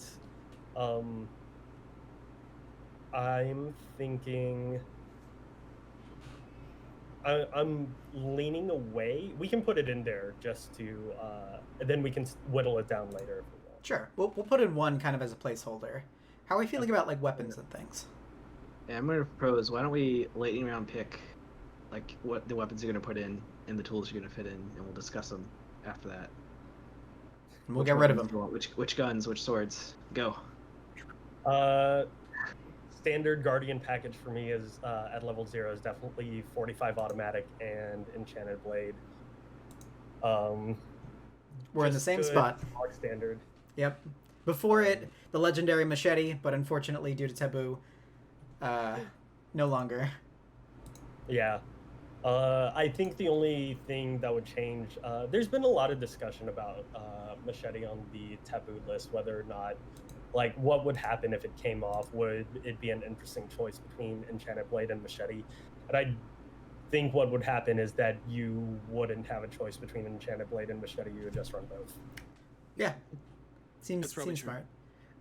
I'm thinking I'm leaning away. We can put it in there just to, and then we can whittle it down later if we want. Sure, we'll put in 1 kind of as a placeholder. How are we feeling about like weapons and things? Yeah, I'm gonna propose. Why don't we lightning round pick, like what the weapons you're gonna put in and the tools you're gonna fit in, and we'll discuss them after that. And we'll get rid of them. Which guns? Which swords? Go. Standard Guardian package for me is at level 0 is definitely 45 automatic and enchanted blade. We're in the same spot. Standard. Yep. Before it, the legendary machete, but unfortunately due to taboo, no longer. Yeah. I think the only thing that would change, there's been a lot of discussion about machete on the taboo list, whether or not, like, what would happen if it came off? Would it be an interesting choice between enchanted blade and machete? And I think what would happen is that you wouldn't have a choice between Enchanted Blade and Machete. You would just run both. Yeah, seems That's probably smart. true.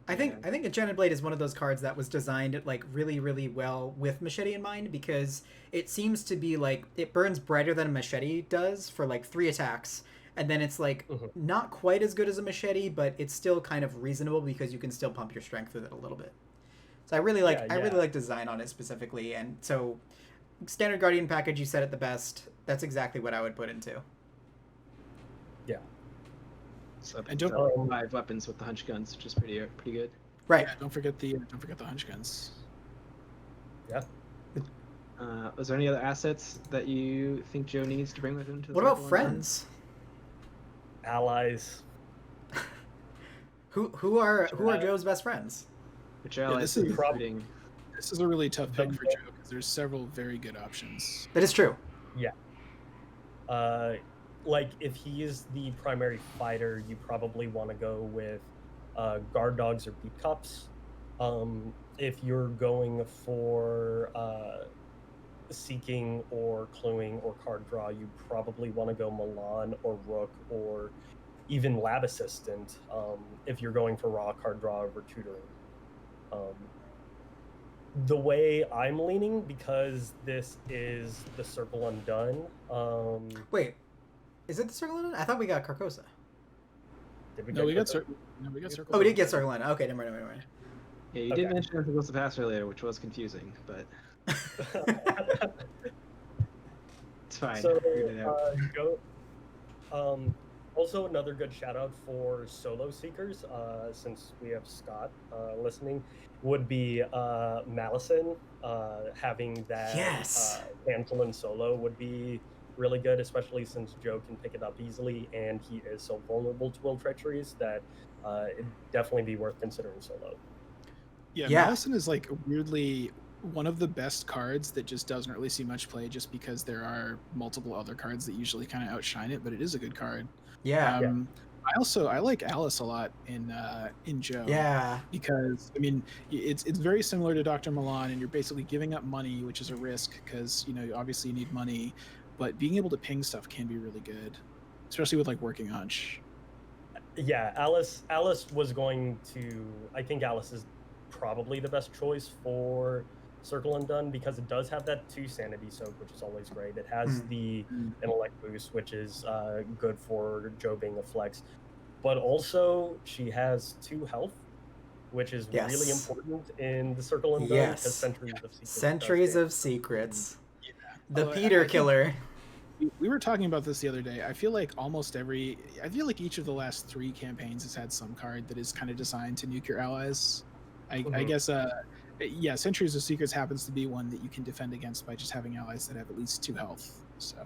I think Enchanted Blade is one of those cards that was designed like really, really well with Machete in mind, because it seems to be like it burns brighter than a Machete does for like 3 attacks, and then it's like not quite as good as a Machete, but it's still kind of reasonable because you can still pump your strength with it a little bit. So I really like I really like design on it specifically, and so standard Guardian package, you said it the best. That's exactly what I would put into. Yeah. So And don't- 5 weapons with the hunch guns, which is pretty good. Right. Yeah, don't forget the hunch guns. Yeah. Was there any other assets that you think Joe needs to bring with him to the What about Circle of friends? Allies. Who are Joe's best friends? Which allies this are is you including? This is a really tough pick for Joe because there's several very good options. That is true. Like if he is the primary fighter, you probably want to go with guard dogs or beat cops. If you're going for seeking or cluing or card draw, you probably want to go Milan or Rook or even lab assistant. If you're going for raw card draw over tutoring. The way I'm leaning, because this is the Circle Undone. Wait, is it the Circle Undone? I thought we got Carcosa. Did No, we got Circle? Circle. Oh, we did get Circle Undone. Okay, never mind. Yeah, you Okay. did mention it was the pass earlier, which was confusing, but it's fine. So, I figured it out. also another good shout out for solo seekers, since we have Scott listening, would be Malison. Having that Yes. cancel and solo would be really good, especially since Joe can pick it up easily and he is so vulnerable to will treacheries that it'd definitely be worth considering solo. Yeah, Yeah. Malison is like weirdly one of the best cards that just doesn't really see much play just because there are multiple other cards that usually kind of outshine it, but it is a good card. Yeah. I like Alice a lot in Joe. Yeah. Because I mean it's very similar to Dr. Milan, and you're basically giving up money, which is a risk because obviously you need money, but being able to ping stuff can be really good, especially with like working hunch. Yeah, Alice was going to. I think Alice is probably the best choice for Circle Undone because it does have that 2 sanity soak, which is always great. It has the intellect boost, which is good for Joe being a flex, but also she has 2 health, which is really Yes. important in the Circle Undone Yes. because Centuries of Secrets. Centuries of Secrets. Yeah. The Although Peter I think Killer. we were talking about this the other day. I feel like each of the last 3 campaigns has had some card that is kind of designed to nuke your allies. I guess Centuries of Secrets happens to be one that you can defend against by just having allies that have at least 2 health. So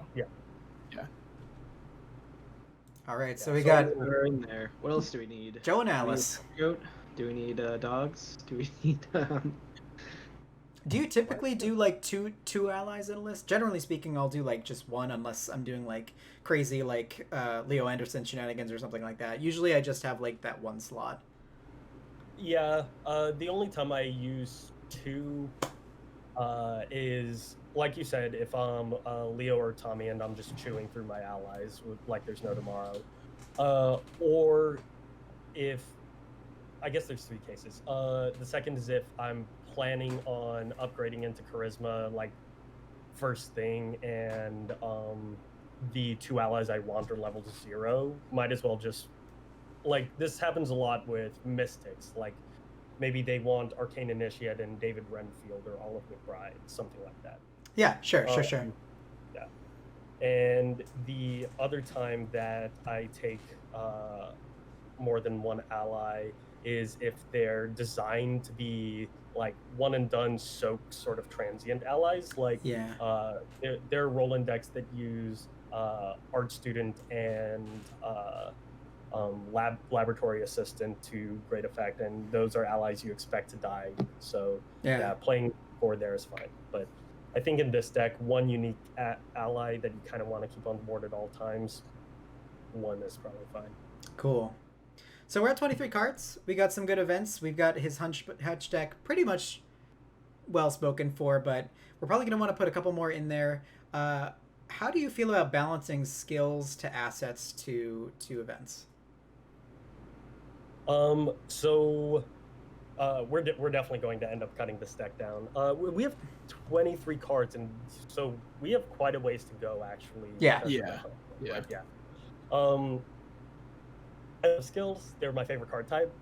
All right, so Yeah, we so got We're in there. What else do we need? Joe and Do we need Alice. a goat? Do we need dogs? Do we need Do you typically do like two allies in a list? Generally speaking, I'll do like just one unless I'm doing like crazy like Leo Anderson shenanigans or something like that. Usually I just have like that one slot. Yeah, the only time I use 2 is, like you said, if I'm Leo or Tommy and I'm just chewing through my allies like there's no tomorrow. Or if, I guess there's 3 cases. The second is if I'm planning on upgrading into Charisma like first thing and the 2 allies I want are level 0, might as well just, like, this happens a lot with Mystics. Like, maybe they want Arcane Initiate and David Renfield or Olive McBride, something like that. Yeah, sure. Yeah. And the other time that I take more than one ally is if they're designed to be like one and done soak sort of transient allies. Like there are Roland decks that use Art Student and laboratory assistant to great effect, and those are allies you expect to die. So playing 4 there is fine. But I think in this deck, one unique ally that you kind of want to keep on board at all times, 1 is probably fine. Cool. So we're at 23 cards. We got some good events. We've got his hunch deck pretty much well spoken for, but we're probably going to want to put a couple more in there. how do you feel about balancing skills to assets to events? So we're definitely going to end up cutting this deck down. We have 23 cards, and so we have quite a ways to go, actually. Yeah. Yeah. Skills, they're my favorite card type.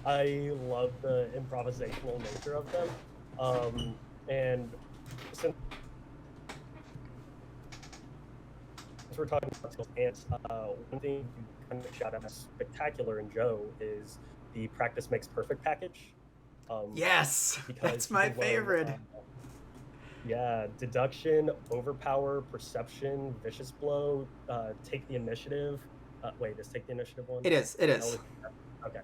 I love the improvisational nature of them. And since we're talking about skills, one thing you kind of shout out as spectacular in Joe is the practice makes perfect package. Yes, that's my favorite. Yeah, deduction, overpower, perception, vicious blow, take the initiative. Wait, is take the initiative one? It is. Okay.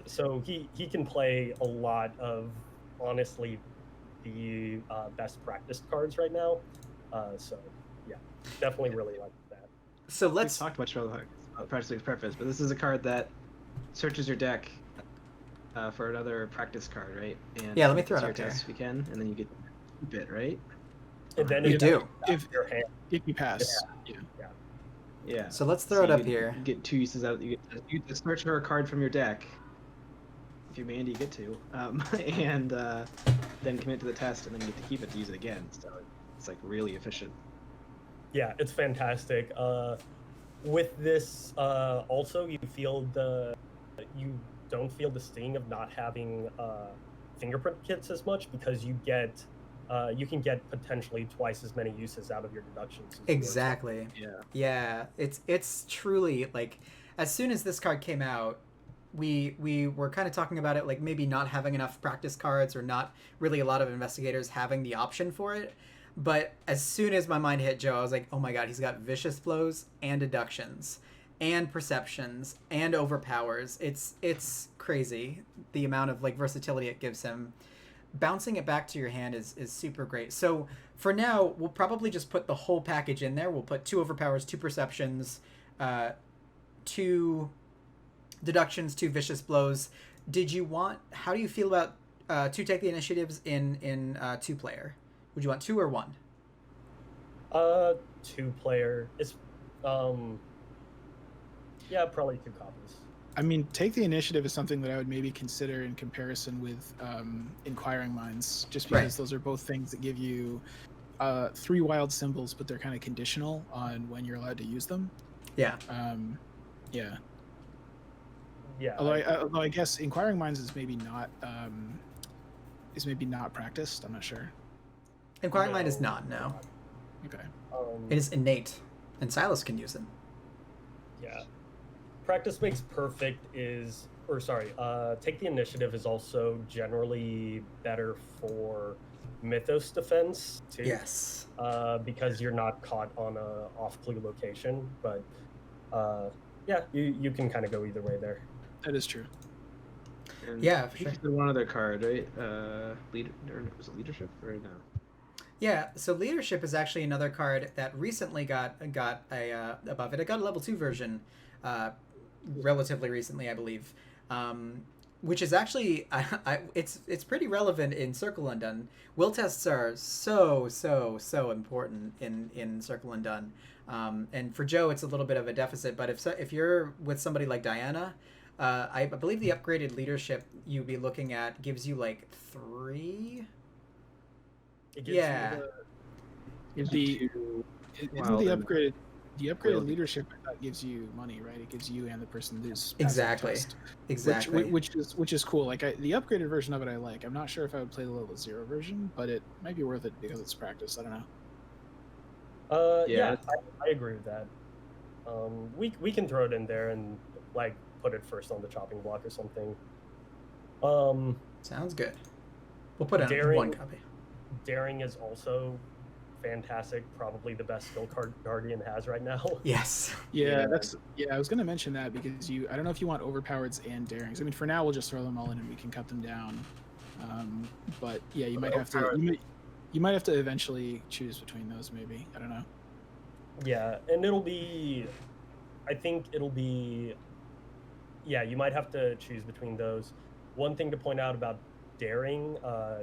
So he can play a lot of, honestly, the best practice cards right now. So yeah, definitely really like that. So let's talk much about practice makes perfect, but this is a card that searches your deck for another practice card, right? And yeah, let me throw it up here. If you can, and then you get to keep it, right? And then you do if you pass. Yeah. So let's throw it up here. You get 2 uses out. You get to search for a card from your deck. If you Mandy, you get to, and then commit to the test, and then you get to keep it to use it again. So it's like really efficient. Yeah, it's fantastic. With this, also you don't feel the sting of not having fingerprint kits as much, because you can get potentially twice as many uses out of your deductions. Exactly. Yeah. It's truly like, as soon as this card came out, we were kind of talking about it, like maybe not having enough practice cards, or not really a lot of investigators having the option for it. But as soon as my mind hit Joe, I was like, oh my god, he's got vicious blows and deductions and perceptions and overpowers. It's crazy the amount of like versatility it gives him. Bouncing it back to your hand is super great. So for now, we'll probably just put the whole package in there. We'll put 2 overpowers, 2 perceptions, 2 deductions, 2 vicious blows. How do you feel about 2 take the initiatives in 2-player? Would you want 2 or 1? 2-player. It's yeah, probably 2 copies. I mean, take the initiative is something that I would maybe consider in comparison with Inquiring Minds, just because those are both things that give you 3 wild symbols, but they're kind of conditional on when you're allowed to use them. Yeah. Yeah. Yeah. Although I guess Inquiring Minds is maybe not practiced. I'm not sure. Inquiring Mind is not, no. Okay. It is innate, and Silas can use it. Yeah. Practice makes perfect take the initiative is also generally better for Mythos defense too. Yes. Because you're not caught on a off-clue location, but yeah, you can kind of go either way there. That is true. And yeah, for sure. One other card, right? Was it leadership or no? Yeah, so leadership is actually another card that recently got above it. It got a level 2 version relatively recently, I believe, which is actually it's pretty relevant in Circle Undone. Will tests are so important in Circle Undone, and for Joe it's a little bit of a deficit. But if you're with somebody like Diana, I believe the upgraded leadership you'd be looking at gives you like 3. The upgraded leadership I thought gives you money, right? It gives you and the person who's exactly, which is cool. Like the upgraded version of it, I like. I'm not sure if I would play the level 0 version, but it might be worth it because it's practice. I don't know. Yeah, I agree with that. We can throw it in there and like put it first on the chopping block or something. Sounds good. We'll put it on 1 copy. Daring is also fantastic, probably the best skill card Guardian has right now. Yes. Yeah, I was going to mention that because I don't know if you want overpowereds and darings. I mean, for now we'll just throw them all in and we can cut them down. But yeah, you might have to eventually choose between those, maybe. I don't know. Yeah, and you might have to choose between those. One thing to point out about daring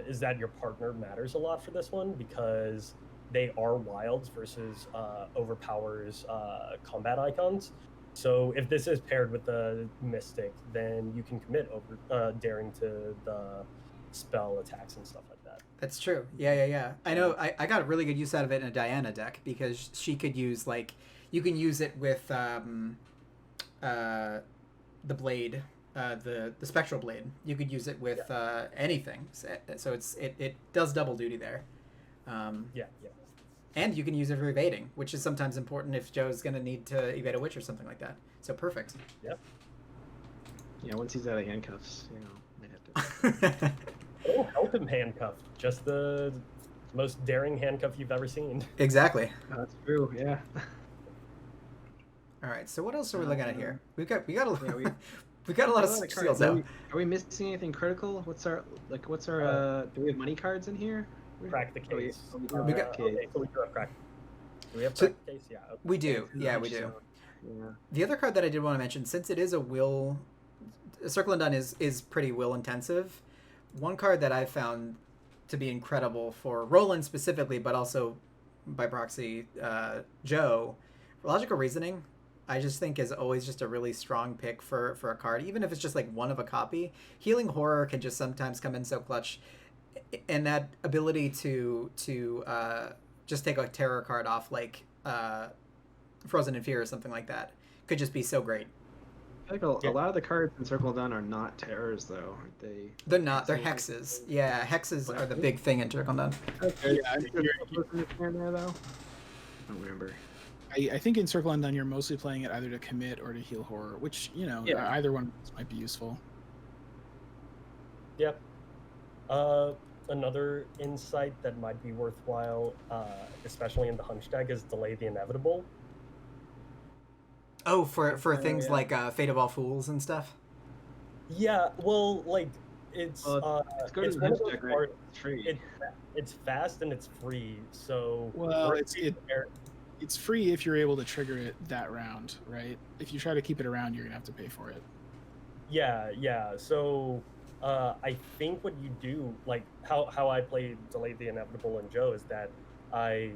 is that your partner matters a lot for this one, because they are wilds versus overpowers combat icons. So if this is paired with the Mystic, then you can commit over daring to the spell attacks and stuff like that. That's true. Yeah. I know. I got a really good use out of it in a Diana deck because she could use like you can use it with the blade, the spectral blade. You could use it with anything. So it does double duty there. Yeah. And you can use it for evading, which is sometimes important if Joe's going to need to evade a witch or something like that. So perfect. Yep. Yeah, once he's out of handcuffs, might have to. Oh, help him handcuffed. Just the most daring handcuff you've ever seen. Exactly. Oh, that's true. Yeah. All right. So what else are we looking at here? We got a Yeah, we got a lot of cards. seals out. Are we missing anything critical? What's our do we have money cards in here? Crack the case. We got- Okay, so we do have crack. Do we have So- crack the case? Yeah. Okay. We do. Yeah, we do. Yeah. The other card that I did want to mention, since it is a will, Circle and Done is pretty will intensive. One card that I found to be incredible for Roland specifically, but also by proxy, Joe, Logical Reasoning, I just think is always just a really strong pick for a card, even if it's just like one of a copy. Healing Horror can just sometimes come in so clutch, and that ability to just take a terror card off like Frozen in Fear or something like that could just be so great. I think a lot of the cards in Circle Done are not terrors, though, aren't they? They're not. They're hexes. Yeah, hexes are the big thing in Circle Done. Okay. Yeah, I think there, though. I don't remember. I think in Circle Undone you're mostly playing it either to commit or to heal horror, which either one might be useful. Yep. Another insight that might be worthwhile, especially in the Hunch deck, is Delay the Inevitable. Oh, for things like Fate of All Fools and stuff? Yeah, well, like, it's good it's in one of Hunch those deck, right? cards- It's free. it's fast and it's free, so... Well, worst case it's free if you're able to trigger it that round, right? If you try to keep it around, you're gonna have to pay for it. Yeah. So, I think what you do, like how I play Delay the Inevitable in Joe, is that I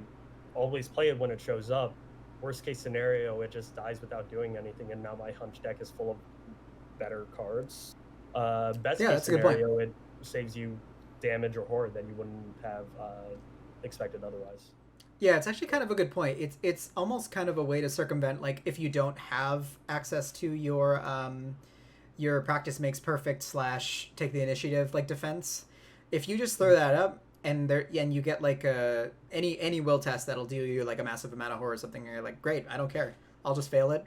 always play it when it shows up. Worst case scenario, it just dies without doing anything, and now my Hunch deck is full of better cards. Best case that's a good point. scenario, it saves you damage or horror that you wouldn't have expected otherwise. Yeah, it's actually kind of a good point. It's almost kind of a way to circumvent, like, if you don't have access to your practice makes perfect / take the initiative like defense. If you just throw that up and you get like any will test that'll deal you like a massive amount of horror or something, and you're like, great, I don't care, I'll just fail it.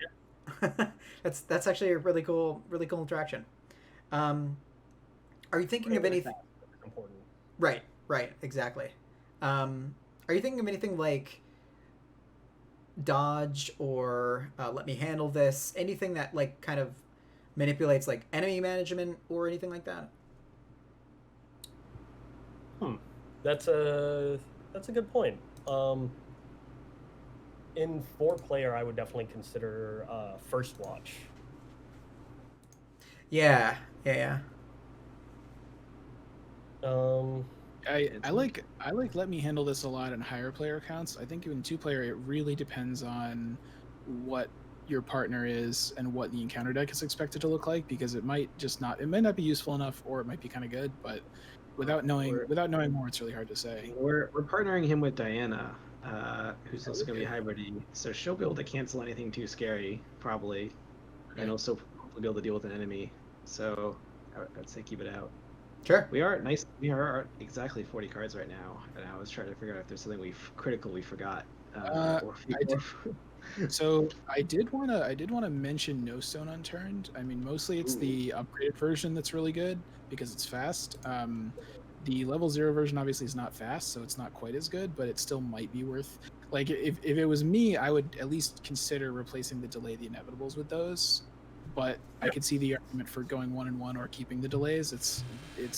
Yeah. that's actually a really cool interaction. Are you thinking of anything? Important. Right, exactly. Are you thinking of anything like dodge or let me handle this? Anything that like kind of manipulates like enemy management or anything like that? That's a good point. In 4-player, I would definitely consider First Watch. Yeah. I like let me handle this a lot in higher player accounts. I think in 2-player it really depends on what your partner is and what the encounter deck is expected to look like, because it might not be useful enough, or it might be kind of good, but without knowing more, it's really hard to say. We're partnering him with Diana, who's also going to be hybridy, so she'll be able to cancel anything too scary, probably, and also hopefully be able to deal with an enemy. So I'd say keep it out. Sure. We are at exactly 40 cards right now, and I was trying to figure out if there's something we forgot. So I did want to mention No Stone Unturned. I mean, mostly it's the upgraded version that's really good because it's fast. The level 0 version obviously is not fast, so it's not quite as good, but it still might be worth. Like, if it was me, I would at least consider replacing the Delay the Inevitables with those. But I could see the argument for going 1-1 or keeping the delays. It's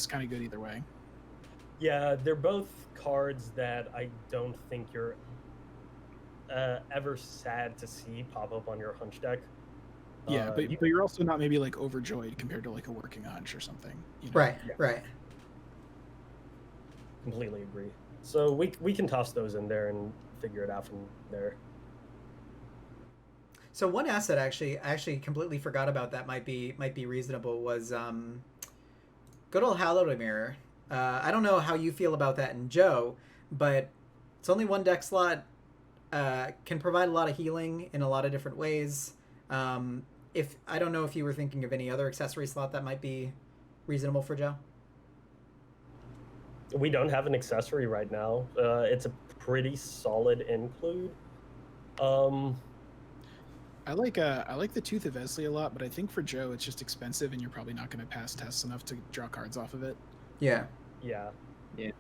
kind of good either way. Yeah, they're both cards that I don't think you're ever sad to see pop up on your Hunch deck. Yeah, but you're also not maybe like overjoyed compared to like a working Hunch or something. You know? Right. Completely agree. So we can toss those in there and figure it out from there. So one asset I actually completely forgot about that might be reasonable was good old Hallowed Mirror. I don't know how you feel about that in Joe, but it's only one deck slot. Can provide a lot of healing in a lot of different ways. If I don't know if you were thinking of any other accessory slot that might be reasonable for Joe. We don't have an accessory right now. It's a pretty solid include. I like the Tooth of Esley a lot, but I think for Joe it's just expensive, and you're probably not going to pass tests enough to draw cards off of it. Yeah. Yeah. Yeah.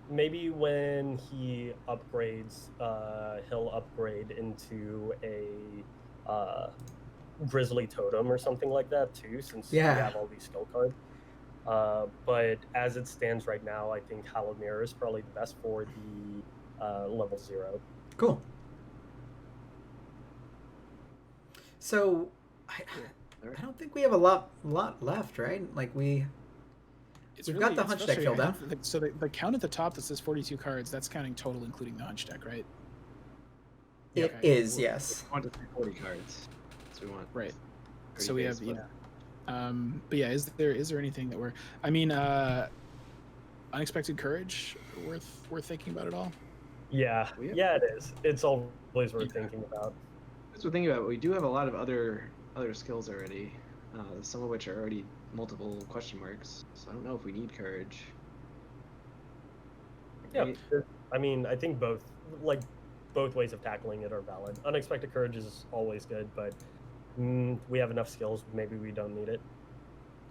Maybe when he upgrades, he'll upgrade into a Grizzly Totem or something like that too, since we have all these skill cards. But as it stands right now, I think Hallowed Mirror is probably the best for the level 0. Cool. So, I don't think we have a lot left, right? Like we've got the Hunch deck filled out. So the count at the top that says 42 cards, that's counting total, including the Hunch deck, right? It is, yes. We want to 40 cards. So we want right. So we have but yeah, is there anything that Unexpected Courage worth thinking about at all? Yeah, it is. It's always worth thinking about. As we're thinking about it, we do have a lot of other skills already, some of which are already multiple question marks. So I don't know if we need courage. Yeah, I mean, I think both ways of tackling it are valid. Unexpected Courage is always good, but we have enough skills. Maybe we don't need it.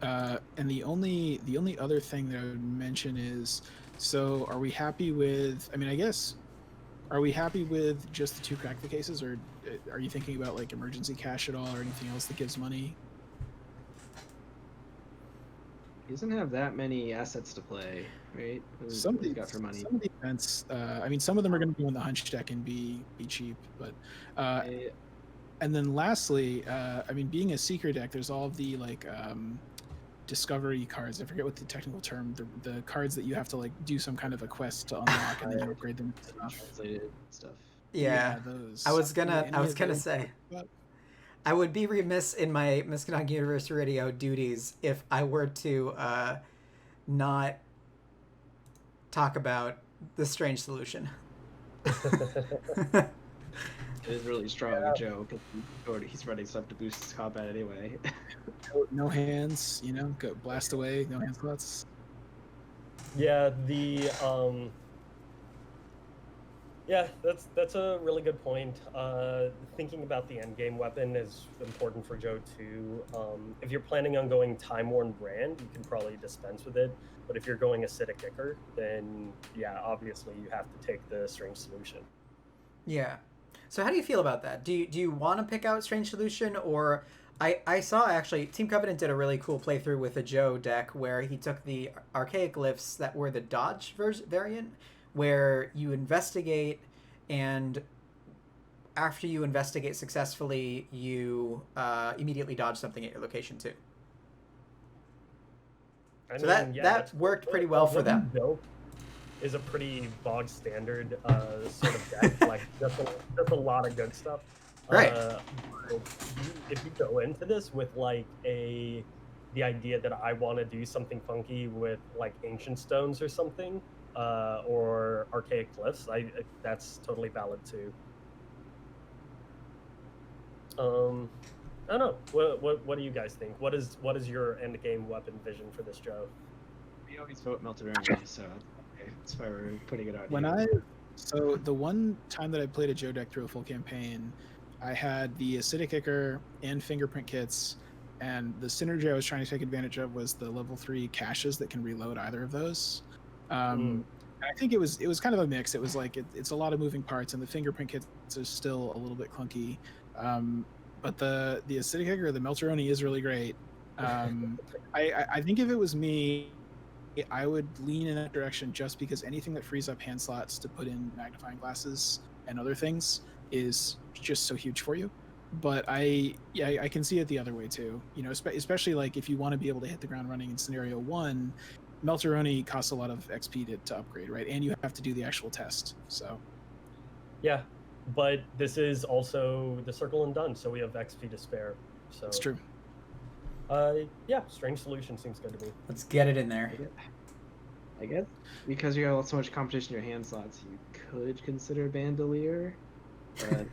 And the only other thing that I would mention is, so are we happy with? I mean, I guess. Are we happy with just the 2 crack the cases, or are you thinking about like emergency cash at all, or anything else that gives money? He doesn't have that many assets to play, right? Some of these got for money. Some of the events, I mean, some of them are going to go in the Hunch deck and be cheap, but and then lastly, I mean, being a Seeker deck, there's all of the like discovery cards. I forget what the technical term. The cards that you have to like do some kind of a quest to unlock and then you upgrade them. Translated stuff. Yeah, those. I was gonna say. I would be remiss in my Misconduct Universe Radio duties if I were to not talk about the Strange Solution. It is really strong, Joe, because he's running stuff to boost his combat anyway. No hands, go blast away, no hand slots. Yeah, that's a really good point. Thinking about the endgame weapon is important for Joe too. If you're planning on going Time Worn Brand, you can probably dispense with it. But if you're going Acidic Kicker, then yeah, obviously you have to take the Strange Solution. Yeah. So how do you feel about that? Do you want to pick out Strange Solution, or I saw actually Team Covenant did a really cool playthrough with a Joe deck where he took the archaic glyphs that were the dodge variant, where you investigate, and after you investigate successfully, you immediately dodge something at your location too. So that worked pretty well for them. Is a pretty bog standard sort of deck, like just a lot of good stuff. Right. If you go into this with like the idea that I want to do something funky with like ancient stones or something, or archaic glyphs, that's totally valid too. I don't know. What do you guys think? What is your end game weapon vision for this, Joe? We always vote Melted Orange, so that's why we're putting it out. So the one time that I played a Joe deck through a full campaign, I had the Acidic Kicker and Fingerprint kits, and the synergy I was trying to take advantage of was the level 3 caches that can reload either of those. I think it was kind of a mix. It was like it's a lot of moving parts, and the Fingerprint kits are still a little bit clunky. But the Acidic Kicker, the Melteroni, is really great. I think if it was me, I would lean in that direction just because anything that frees up hand slots to put in magnifying glasses and other things is just so huge for you. But I can see it the other way too. Especially like if you want to be able to hit the ground running in scenario 1, Melteroni costs a lot of XP to upgrade, right? And you have to do the actual test. So Yeah, but this is also the Circle and Done, so we have XP to spare. So it's true. Yeah, Strange Solution seems good to me. Let's get it in there. I guess because you have so much competition in your hand slots, you could consider Bandolier, but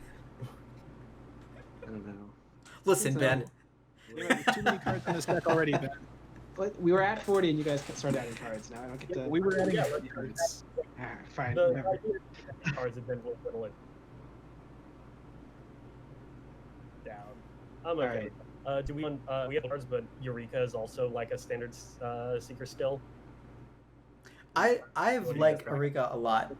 I don't know. Listen, So- Ben. You have too many cards in this deck already, Ben. But we were at 40 and you guys started adding cards. Now I don't get to. We were adding Yeah, cards. Alright, fine. The whatever. idea of cards have been whittling down. I'm okay. Alright. Do we have cards, but Eureka is also like a standard seeker skill. I've What do you liked guys think? Eureka a lot.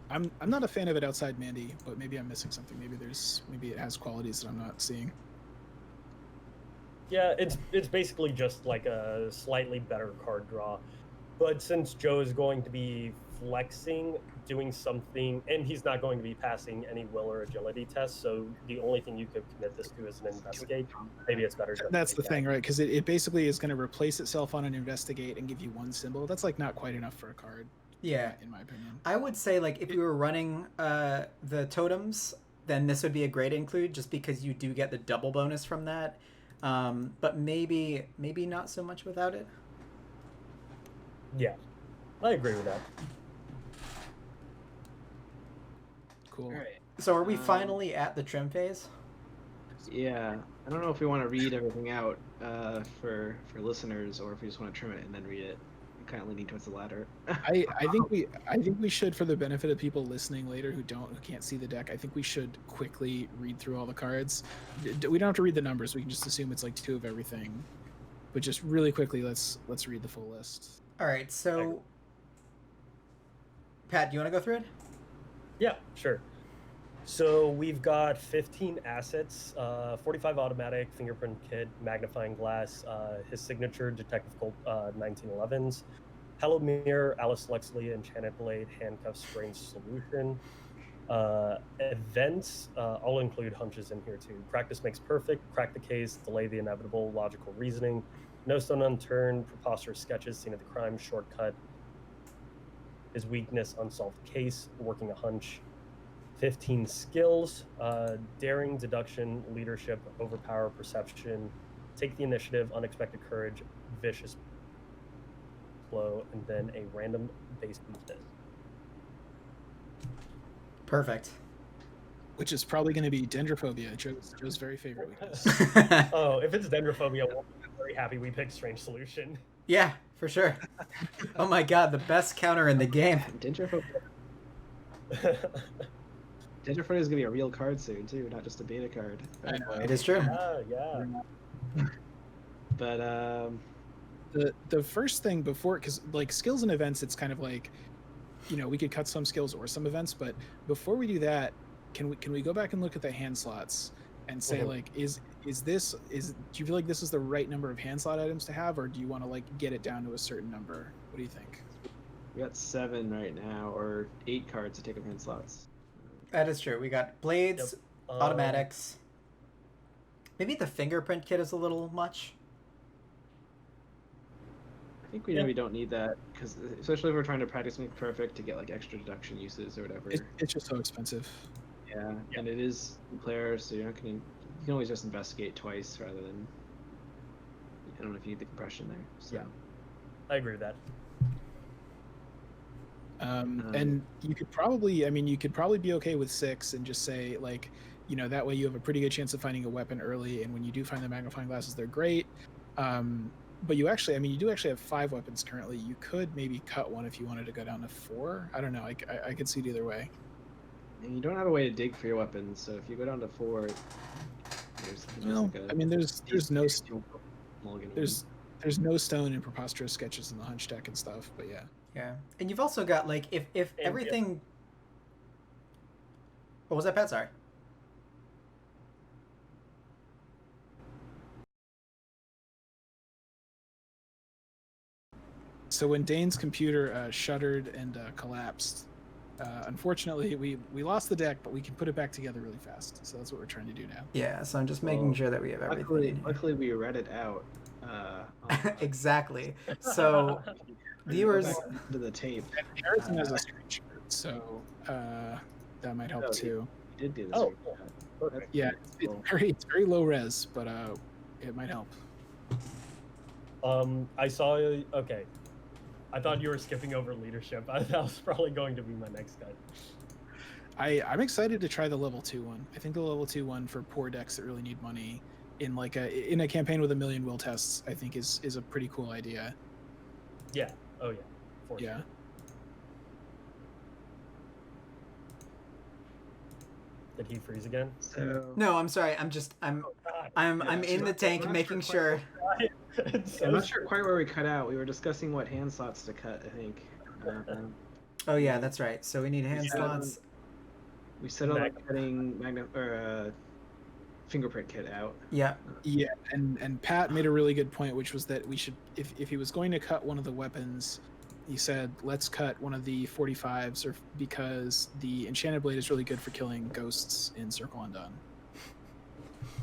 I'm not a fan of it outside Mandy, but maybe I'm missing something. Maybe it has qualities that I'm not seeing. Yeah, it's basically just like a slightly better card draw. But since Joe is going to be flexing, doing something, and he's not going to be passing any will or agility tests, so the only thing you could commit this to is an investigate. Maybe it's better. just That's to the take thing, right? Because it basically is going to replace itself on an investigate and give you one symbol. That's like not quite enough for a card. Yeah. In my opinion. I would say, like, if you were running the totems, then this would be a great include, just because you do get the double bonus from that. But maybe not so much without it. Yeah, I agree with that. Cool. Alright. So are we finally at the trim phase? Yeah, I don't know if we want to read everything out for listeners, or if we just want to trim it and then read it. I'm kind of leaning towards the latter. I think we should, for the benefit of people listening later who can't see the deck, I think we should quickly read through all the cards. We don't have to read the numbers. We can just assume it's like 2 of everything. But just really quickly, let's read the full list. All right, so Pat, do you want to go through it? Yeah, sure. So we've got 15 assets, 45 automatic, fingerprint kit, magnifying glass, his signature, Detective Colt 1911s, Hello Mirror, Alice Lexley, Enchanted Blade, Handcuffs, Strange Solution. Events, I'll include hunches in here too. Practice makes perfect, crack the case, delay the inevitable, logical reasoning, no stone unturned, preposterous sketches, scene of the crime, shortcut, his weakness, unsolved case, working a hunch. 15 skills, daring, deduction, leadership, overpower, perception, take the initiative, unexpected courage, vicious blow, and then a random base weakness. Perfect. Which is probably going to be Dendrophobia, Joe's very favorite weakness. Oh, if it's Dendrophobia, I'm very happy we picked Strange Solution. Yeah, for sure. Oh my god, the best counter in the game. Dendrophobia is going to be a real card soon, too, not just a beta card. I know. It is true. Yeah. But, The first thing before, because like skills and events, it's kind of like, we could cut some skills or some events, but before we do that, can we go back and look at the hand slots and say Mhm. like, do you feel like this is the right number of hand slot items to have, or do you want to like get it down to a certain number? What do you think? we got 7 right now, or 8 cards to take up hand slots. That is true. We got blades, automatics. Maybe the fingerprint kit is a little much. I think we maybe don't need that, because especially if we're trying to practice Make Perfect to get like extra deduction uses or whatever. It's just so expensive. Yeah, and it is player, so you're not gonna. You can always just investigate twice rather than. I don't know if you need the compression there. So. Yeah. I agree with that. And you could probably be okay with 6 and just say like, that way you have a pretty good chance of finding a weapon early, and when you do find the magnifying glasses, they're great. But you do actually have 5 weapons currently. You could maybe cut one if you wanted to go down to 4. I don't know. I could see it either way. And you don't have a way to dig for your weapons, so if you go down to 4, there's no stone in preposterous sketches in the hunch deck and stuff. But yeah. Yeah. And you've also got like if everything. What was that, Pat? Sorry. So when Dane's computer shuttered and collapsed, unfortunately we lost the deck, but we can put it back together really fast. So that's what we're trying to do now. Yeah. So I'm just making sure that we have everything. Luckily we read it out. Exactly. So viewers, Go back to the tape. And Harrison has a screenshot, so that might help Oh, too. We did do this. Oh, already. cool. Perfect. Yeah, it's very low res, but it might help. I saw. Okay, I thought you were skipping over leadership. That was probably going to be my next guy. I'm excited to try the level 2 one. I think the level 2 one for poor decks that really need money in a campaign with 1 million will tests, I think is a pretty cool idea. Yeah. Oh yeah. For Yeah. Sure. Did he freeze again? So no, I'm sorry. I'm God. I'm in the tank making sure. It's I'm so not sure quite where we cut out. We were discussing what hand slots to cut, I think. Oh yeah, that's right. So we need hand Yeah. slots. We settled on cutting fingerprint kit out. Yeah. Yeah, and Pat made a really good point, which was that we should, if he was going to cut one of the weapons, he said let's cut one of the 45s, or because the enchanted blade is really good for killing ghosts in Circle Undone.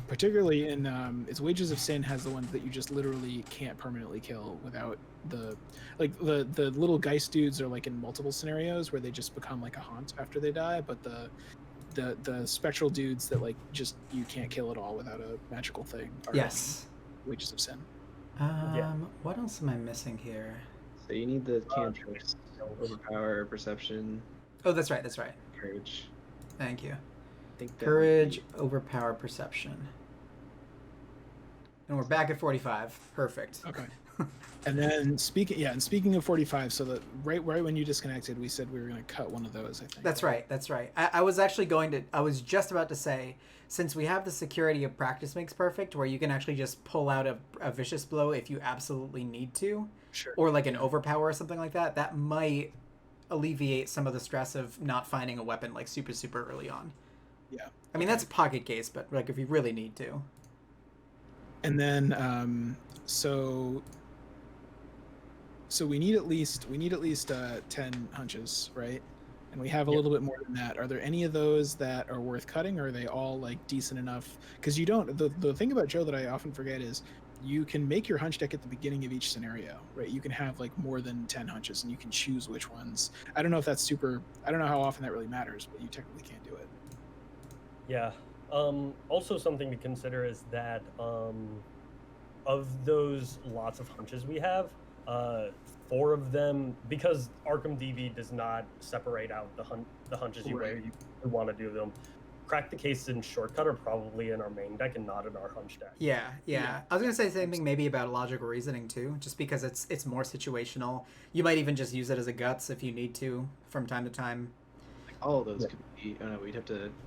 Particularly in its Wages of Sin has the ones that you just literally can't permanently kill without the little Geist dudes are like in multiple scenarios where they just become like a haunt after they die, but the spectral dudes that like just you can't kill at all without a magical thing are Yes. Wages of Sin. What else am I missing here? So you need the cantrips, overpower, perception, Oh, that's right. That's right. courage. Thank you. I think that Courage, overpower, perception. And we're back at 45. Perfect. Okay. And then speaking of 45, so that right when you disconnected, we said we were going to cut one of those, I think. That's right. That's right. I was actually I was just about to say, since we have the security of Practice Makes Perfect, where you can actually just pull out a vicious blow if you absolutely need to, Sure. or like an overpower or something like that, that might alleviate some of the stress of not finding a weapon like super, super early on. Yeah. I mean, that's pocket case, but like if you really need to. And then so we need at least 10 hunches, right? And we have a little bit more than that. Are there any of those that are worth cutting, or are they all like decent enough? Because you don't. The thing about Joe that I often forget is you can make your hunch deck at the beginning of each scenario, right? You can have like more than 10 hunches, and you can choose which ones. I don't know if that's super. I don't know how often that really matters, but you technically can't do it. Yeah. Also, something to consider is that of those lots of hunches we have, 4 of them, because Arkham DV does not separate out the hunches you want to do them. Crack the Case and Shortcut are probably in our main deck and not in our hunch deck. Yeah. I was gonna say the same thing maybe about logical reasoning too, just because it's more situational. You might even just use it as a guts if you need to from time to time. all of those could be. Oh no, we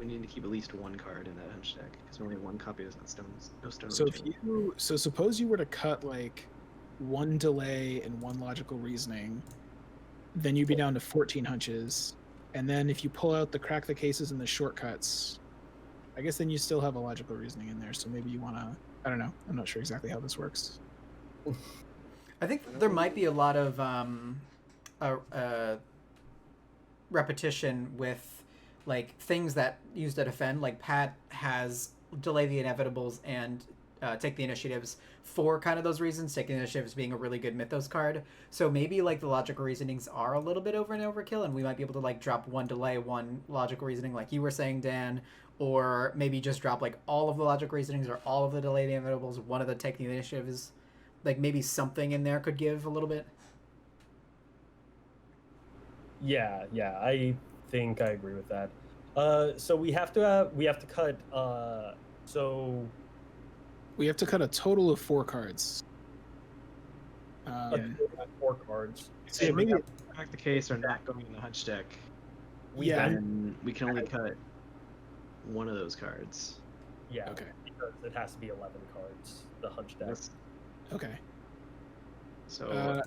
need to keep at least one card in that hunch deck because we only have one copy of that no stone. So suppose you were to cut like 1 delay and 1 logical reasoning, then you'd be down to 14 hunches. And then if you pull out the crack the cases and the shortcuts, I guess then you still have a logical reasoning in there. So maybe you want to, I don't know. I'm not sure exactly how this works. I think there might be a lot of repetition with like things that used to defend. Like Pat has delay the inevitables and take the initiatives for kind of those reasons, taking the initiatives being a really good mythos card. So maybe like the logical reasonings are a little bit over and overkill, and we might be able to like drop 1 delay, 1 logical reasoning like you were saying, Dan, or maybe just drop like all of the logical reasonings or all of the delay the inevitables, one of the take the initiatives. Like maybe something in there could give a little bit. Yeah, I think I agree with that. So we have to cut. So we have to cut a total of 4 cards. a total of 4 cards. So maybe Crack the Case are not going in the hunch deck. Yeah. And we can only cut one of those cards. Yeah. Okay. Because it has to be 11 cards. The hunch deck. That's, Okay. so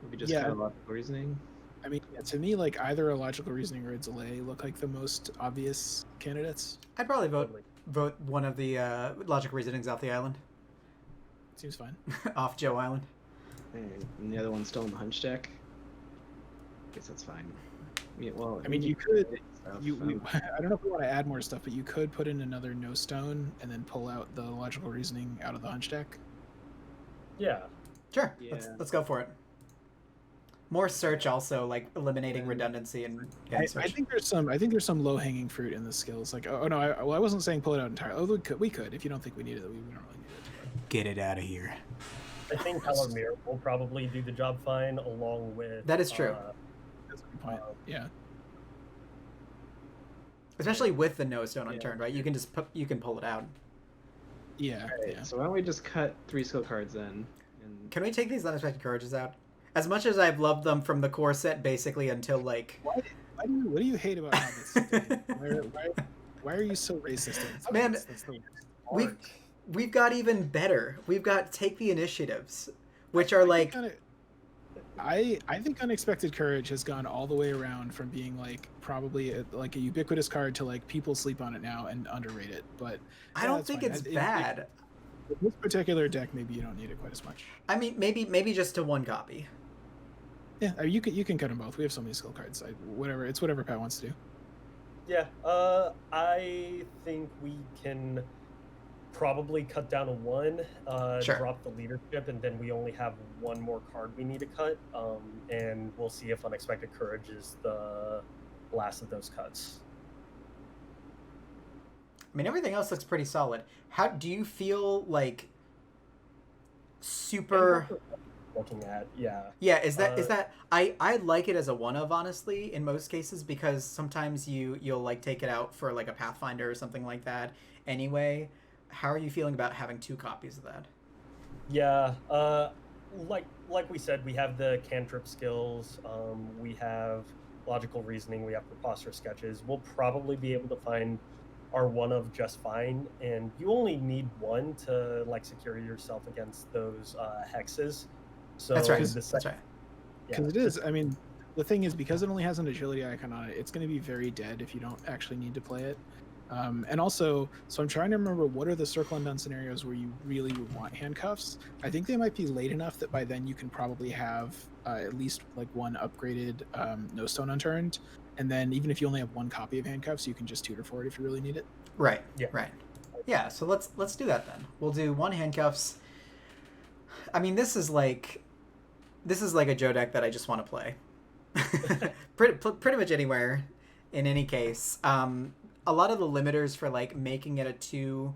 maybe just cut a logical reasoning. I mean, yeah, to me, like either a logical reasoning or a delay look like the most obvious candidates. I'd probably Totally. vote one of the logical reasonings off the island. Seems fine. Off Joe Island. And the other one's still in the hunch deck. I guess that's fine. Yeah, well, I mean, you could. stuff, I don't know if we want to add more stuff, but you could put in another no stone and then pull out the logical reasoning out of the hunch deck. Yeah. Sure. Yeah. Let's go for it. More search also, like eliminating redundancy and getting I search. think there's some low hanging fruit in the skills. Like, oh no, I wasn't saying pull it out entirely. Oh, we could. If you don't think we need it, we don't really need it. Get it out of here. I think MUR will probably do the job fine, along with. That is true. That's a good point. Yeah. Especially with the no stone unturned, right? You can just you can pull it out. Yeah. Right, Yeah. so why don't we just cut 3 skill cards then? And Can we take these unexpected courages out? As much as I've loved them from the core set, basically until like. What do you hate about Hobbits? Why are you so racist? Man, That's the worst. we've got even better. We've got take the initiatives, which are like. I think Unexpected Courage has gone all the way around from being like probably a ubiquitous card to like people sleep on it now and underrate it. But I don't think it's bad. With this particular deck, maybe you don't need it quite as much. I mean, maybe just to one copy. Yeah, you can cut them both. We have so many skill cards. Whatever Pat wants to do. Yeah. I think we can probably cut down to 1, Sure. drop the leadership, and then we only have 1 more card we need to cut. And we'll see if Unexpected Courage is the last of those cuts. I mean, everything else looks pretty solid. How do you feel like super? Looking at, yeah. Yeah, is that I like it as a one of, honestly, in most cases, because sometimes you'll like take it out for like a Pathfinder or something like that anyway. How are you feeling about having 2 copies of that? Yeah, like we said, we have the cantrip skills, we have logical reasoning, we have preposterous sketches. We'll probably be able to find our one of just fine, and you only need 1 to like secure yourself against those hexes. So That's right. the That's right. Because it is. I mean, the thing is, because it only has an agility icon on it, it's going to be very dead if you don't actually need to play it. And also, so I'm trying to remember what are the circle undone scenarios where you really would want handcuffs. I think they might be late enough that by then you can probably have at least like 1 upgraded no stone unturned, and then even if you only have 1 copy of handcuffs, you can just tutor for it if you really need it. Right. Yeah. Right. Yeah. So let's do that then. We'll do 1 handcuffs. I mean, this is like a Joe deck that I just want to play. pretty much anywhere, in any case. A lot of the limiters for like making it a 2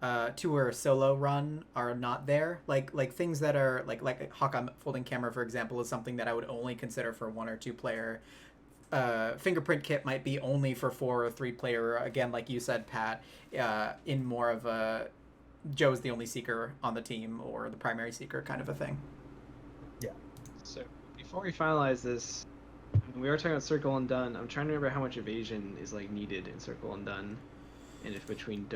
or solo run are not there. Like things that are like Hawkeye Folding Camera, for example, is something that I would only consider for 1 or 2 player. Fingerprint Kit might be only for 4 or 3 player. Again, like you said, Pat, in more of a Joe's the only seeker on the team or the primary seeker kind of a thing. Yeah. so before we finalize this, we are talking about Circle Undone. I'm trying to remember how much evasion is like needed in Circle Undone, and if between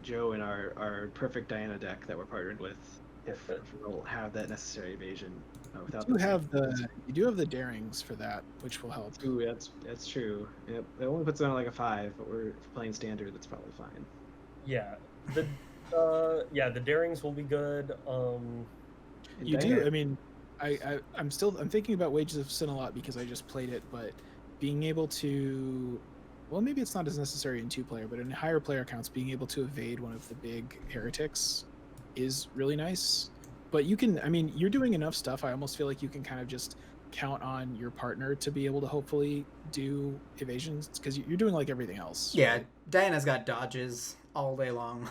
Joe and our perfect Diana deck that we're partnered with, if we'll have that necessary evasion without. You do have the darings for that, which will help. Ooh, that's true. It only puts it on like a 5, but we're playing standard. That's probably fine. Yeah. The the darings will be good. You do. I mean, I'm thinking about Wages of Sin a lot because I just played it, but being able to, well, maybe it's not as necessary in 2-player, but in higher player counts, being able to evade one of the big heretics is really nice. But you can, I mean, you're doing enough stuff. I almost feel like you can kind of just count on your partner to be able to hopefully do evasions because you're doing like everything else. Yeah, right? Diana's got dodges all day long.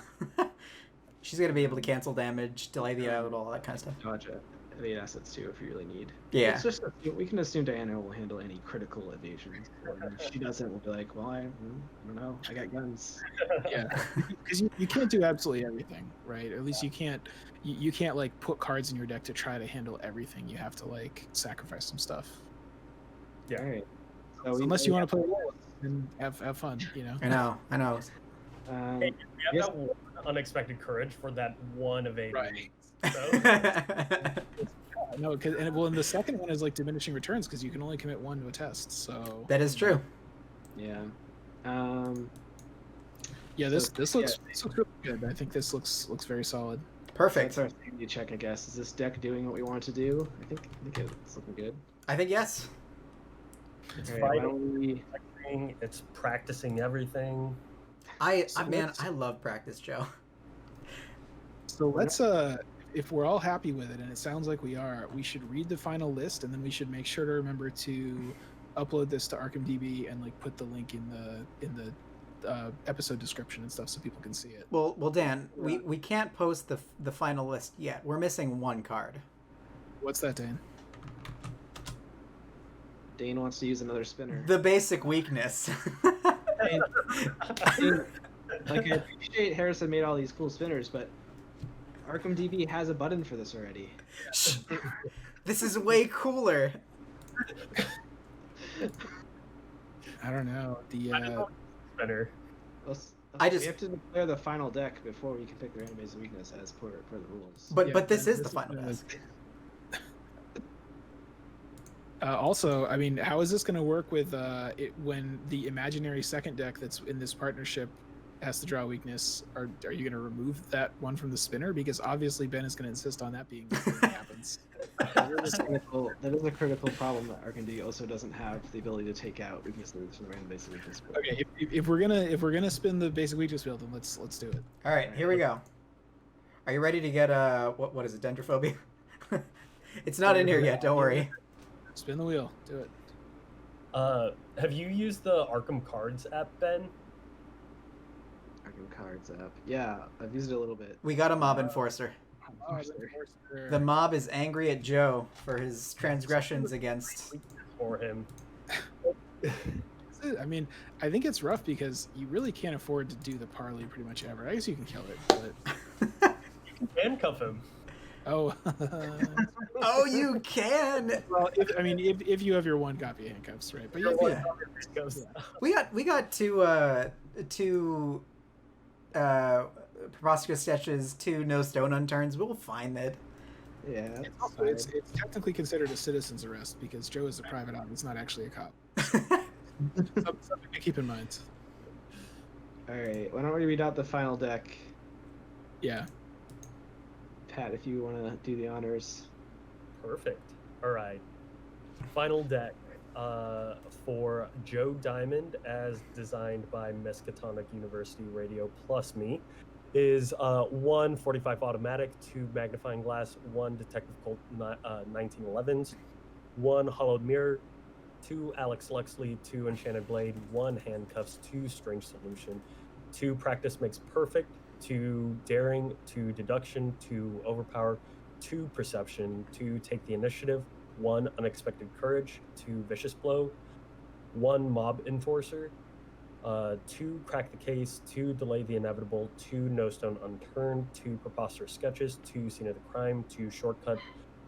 She's gonna be able to cancel damage, delay the all that kind of stuff. Dodge evade assets too if you really need. Yeah. It's just we can assume Diana will handle any critical evasions. Or if she doesn't, we'll be like, well, I don't know. I got guns. Yeah, because you can't do absolutely everything, right? At least you can't like put cards in your deck to try to handle everything. You have to like sacrifice some stuff. Yeah. All right. So unless you want to play and have fun, you know. I know. Hey, we have that 1 unexpected courage for that 1 evade. Right. So, No, and the second one is like diminishing returns because you can only commit 1 to a test. So That is true. Yeah. Yeah, this looks really good. I think this looks very solid. Perfect. That's our safety check, I guess. Is this deck doing what we want to do? I think it's looking good. I think yes. it's All right, why fighting, don't we... it's practicing everything. I love practice, Joe. So let's if we're all happy with it, and it sounds like we are, we should read the final list, and then we should make sure to remember to upload this to ArkhamDB and like put the link in the episode description and stuff so people can see it. Well, Dan, we can't post the final list yet. We're missing one card. What's that, Dane? Dane wants to use another spinner. The basic weakness. Like, I appreciate Harrison made all these cool spinners, but ArkhamDB has a button for this already. Shh. This is way cooler. I don't know. Better. I We have to declare the final deck before we can pick the random basic weakness as per the rules. But this is the final list. Also, I mean, how is this going to work with when the imaginary second deck that's in this partnership has to draw a weakness? Are you going to remove that one from the spinner? Because obviously Ben is going to insist on that being what happens. That is a critical problem that ArkhamDB also doesn't have the ability to take out weaknesses from the random basic weakness. Okay, if we're gonna spin the basic weakness wheel, then let's do it. All right, here we go. Are you ready to get what is it, dendrophobia? It's not in here yet. Don't worry. Spin the wheel. Do it. Have you used the Arkham Cards app, Ben? Arkham Cards app. Yeah, I've used it a little bit. We got a mob enforcer. The mob is angry at Joe for his transgressions against. For him. I mean, I think it's rough because you really can't afford to do the parley pretty much ever. I guess you can kill it, but You can handcuff him. oh, Oh, you can. well, if you have your one copy of handcuffs, right? But yeah. We got two preposterous sketches, 2 no stone unturns. We'll find that. Yeah. It's technically considered a citizen's arrest because Joe is a private eye. He's not actually a cop. Something to keep in mind. All right. Why don't we read out the final deck? Yeah. Pat, if you want to do the honors. Perfect. All right. Final deck for Joe Diamond, as designed by Miskatonic University Radio plus me, is 1 45 automatic, 2 magnifying glass, 1 detective Colt 1911s, 1 hollowed mirror, 2 Alex Luxley, 2 enchanted blade, 1 handcuffs, 2 strange solution, 2 practice makes perfect, 2 daring, 2 deduction, 2 overpower, 2 perception, 2 take the initiative, 1 unexpected courage, 2 vicious blow, 1 mob enforcer, 2 crack the case, 2 delay the inevitable, 2 no stone unturned, 2 preposterous sketches, 2 scene of the crime, 2 shortcut,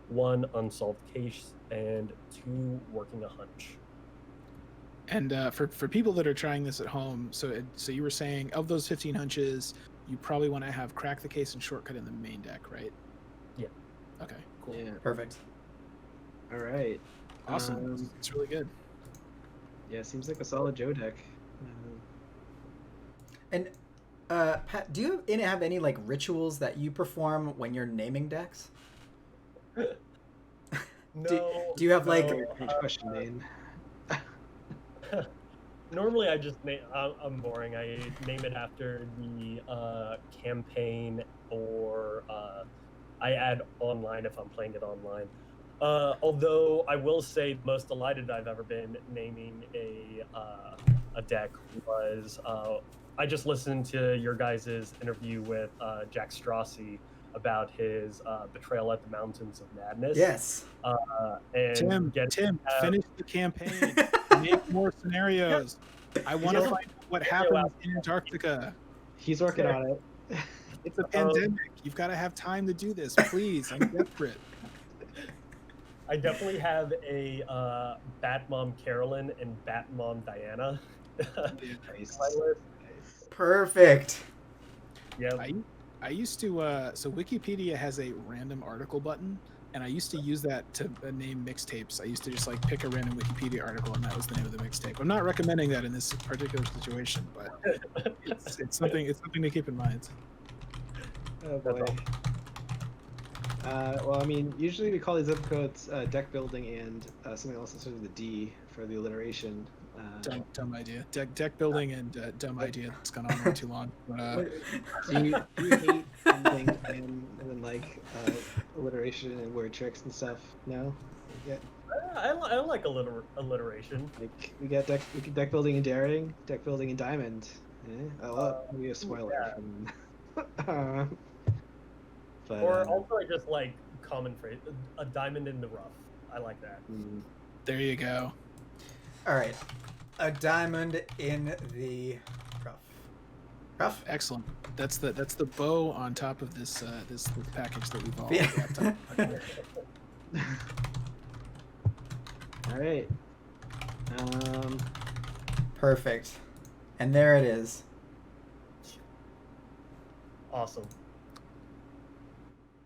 1 unsolved case, and 2 working a hunch. And for people that are trying this at home, so you were saying of those 15 hunches, you probably want to have crack the case and shortcut in the main deck, right? Yeah. Okay. Cool. Yeah. Perfect. All right. Awesome. It's really good. Yeah, seems like a solid Joe deck. And Pat, do you have any like rituals that you perform when you're naming decks? No. Do you have like? Great question, Dane. Normally, I just name. I'm boring. I name it after the campaign, or I add online if I'm playing it online. Although I will say, the most delighted I've ever been naming a deck was I just listened to your guys' interview with Jack Straussy about his betrayal at the Mountains of Madness. Yes. And Tim, finish the campaign. Make more scenarios. I want to find out what happens in Antarctica. He's working on it. It's a pandemic. You've got to have time to do this. Please, I'm desperate. I definitely have a Batmom Carolyn and Batmom Diana. Nice. Perfect. Yeah. I used to so Wikipedia has a random article button, and I used to use that to name mixtapes. I used to just like pick a random Wikipedia article, and that was the name of the mixtape. I'm not recommending that in this particular situation, but it's something to keep in mind. Oh boy. Well, I mean, usually we call these zip codes deck building and something else that starts with a D for the alliteration. Dumb idea. Deck building and dumb idea that's gone on way too long. But, do you hate something and then like alliteration and word tricks and stuff? No. Yeah. I like alliteration. Like we got deck building and daring, deck building and diamond. Yeah. Oh, maybe a spoiler. Yeah. But, Or also I just like common phrase, a diamond in the rough. I like that. there you go. All right, a diamond in the rough. Excellent. That's the bow on top of this this package that we've all Yeah. wrapped up. all right. Perfect. And there it is. Awesome.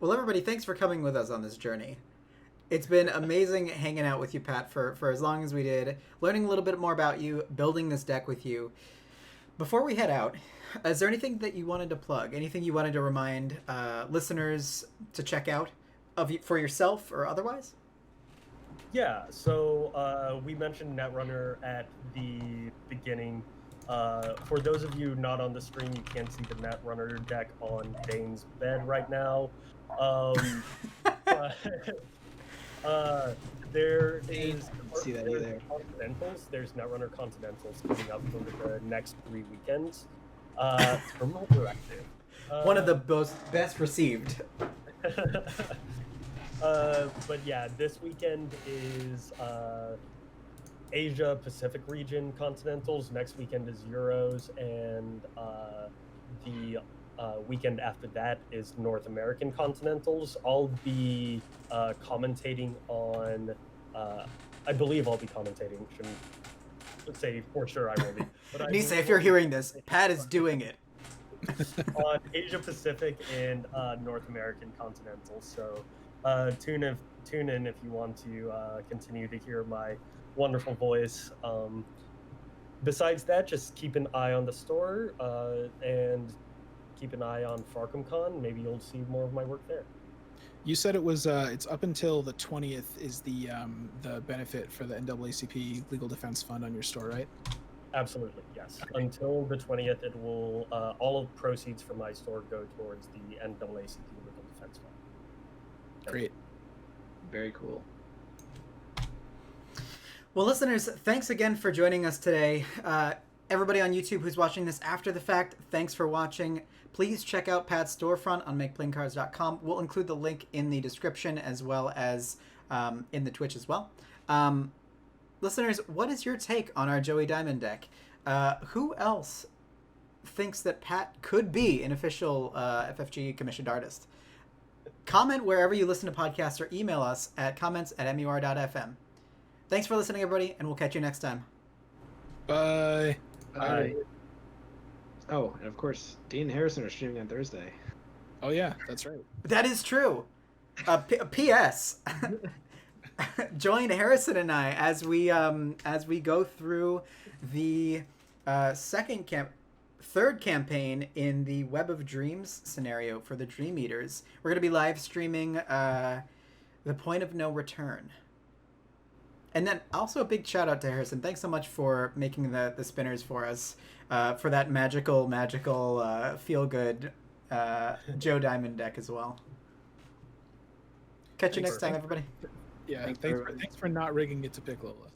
Well, everybody, thanks for coming with us on this journey. It's been amazing hanging out with you, Pat, for as long as we did, learning a little bit more about you, building this deck with you. Before we head out, is there anything that you wanted to plug? Anything you wanted to remind listeners to check out for yourself or otherwise? Yeah, so we mentioned Netrunner at the beginning. For those of you not on the stream, you can't see the Netrunner deck on Dane's bed right now. There is see that either. Continentals. There's Netrunner Continentals coming up over the next 3 weekends. From my directive. One of the best received. But yeah, this weekend is Asia Pacific region Continentals. Next weekend is Euros, and the weekend after that is North American Continentals. I'll be commentating on. I believe I'll be commentating. Shouldn't say for sure I will be. But Nisa, if you're hearing this, Pat is doing it. on Asia Pacific and North American Continentals. So tune in if you want to continue to hear my wonderful voice. Besides that, just keep an eye on the store and keep an eye on FarcumCon. Maybe you'll see more of my work there. You said it was it's up until the 20th is the benefit for the NAACP Legal Defense Fund on your store, right? Absolutely, yes. Until the 20th, it will all of proceeds from my store go towards the NAACP Legal Defense Fund. Great. Very cool. Well, listeners, thanks again for joining us today. Everybody on YouTube who's watching this after the fact, thanks for watching. Please check out Pat's storefront on MakePlayingCards.com. We'll include the link in the description as well as in the Twitch as well. Listeners, what is your take on our Joey Diamond deck? Who else thinks that Pat could be an official FFG commissioned artist? Comment wherever you listen to podcasts or email us at comments@mur.fm. Thanks for listening, everybody, and we'll catch you next time. Bye. Bye. Oh, and of course, Dean and Harrison are streaming on Thursday. Oh yeah, that's right. That is true. P.S. Join Harrison and I as we go through the third campaign in the Web of Dreams scenario for the Dream Eaters. We're going to be live streaming The Point of No Return. And then also a big shout out to Harrison. Thanks so much for making the spinners for us, for that magical feel good Joe Diamond deck as well. Catch you next time, everybody. Yeah, thanks for not rigging it to pick Lola.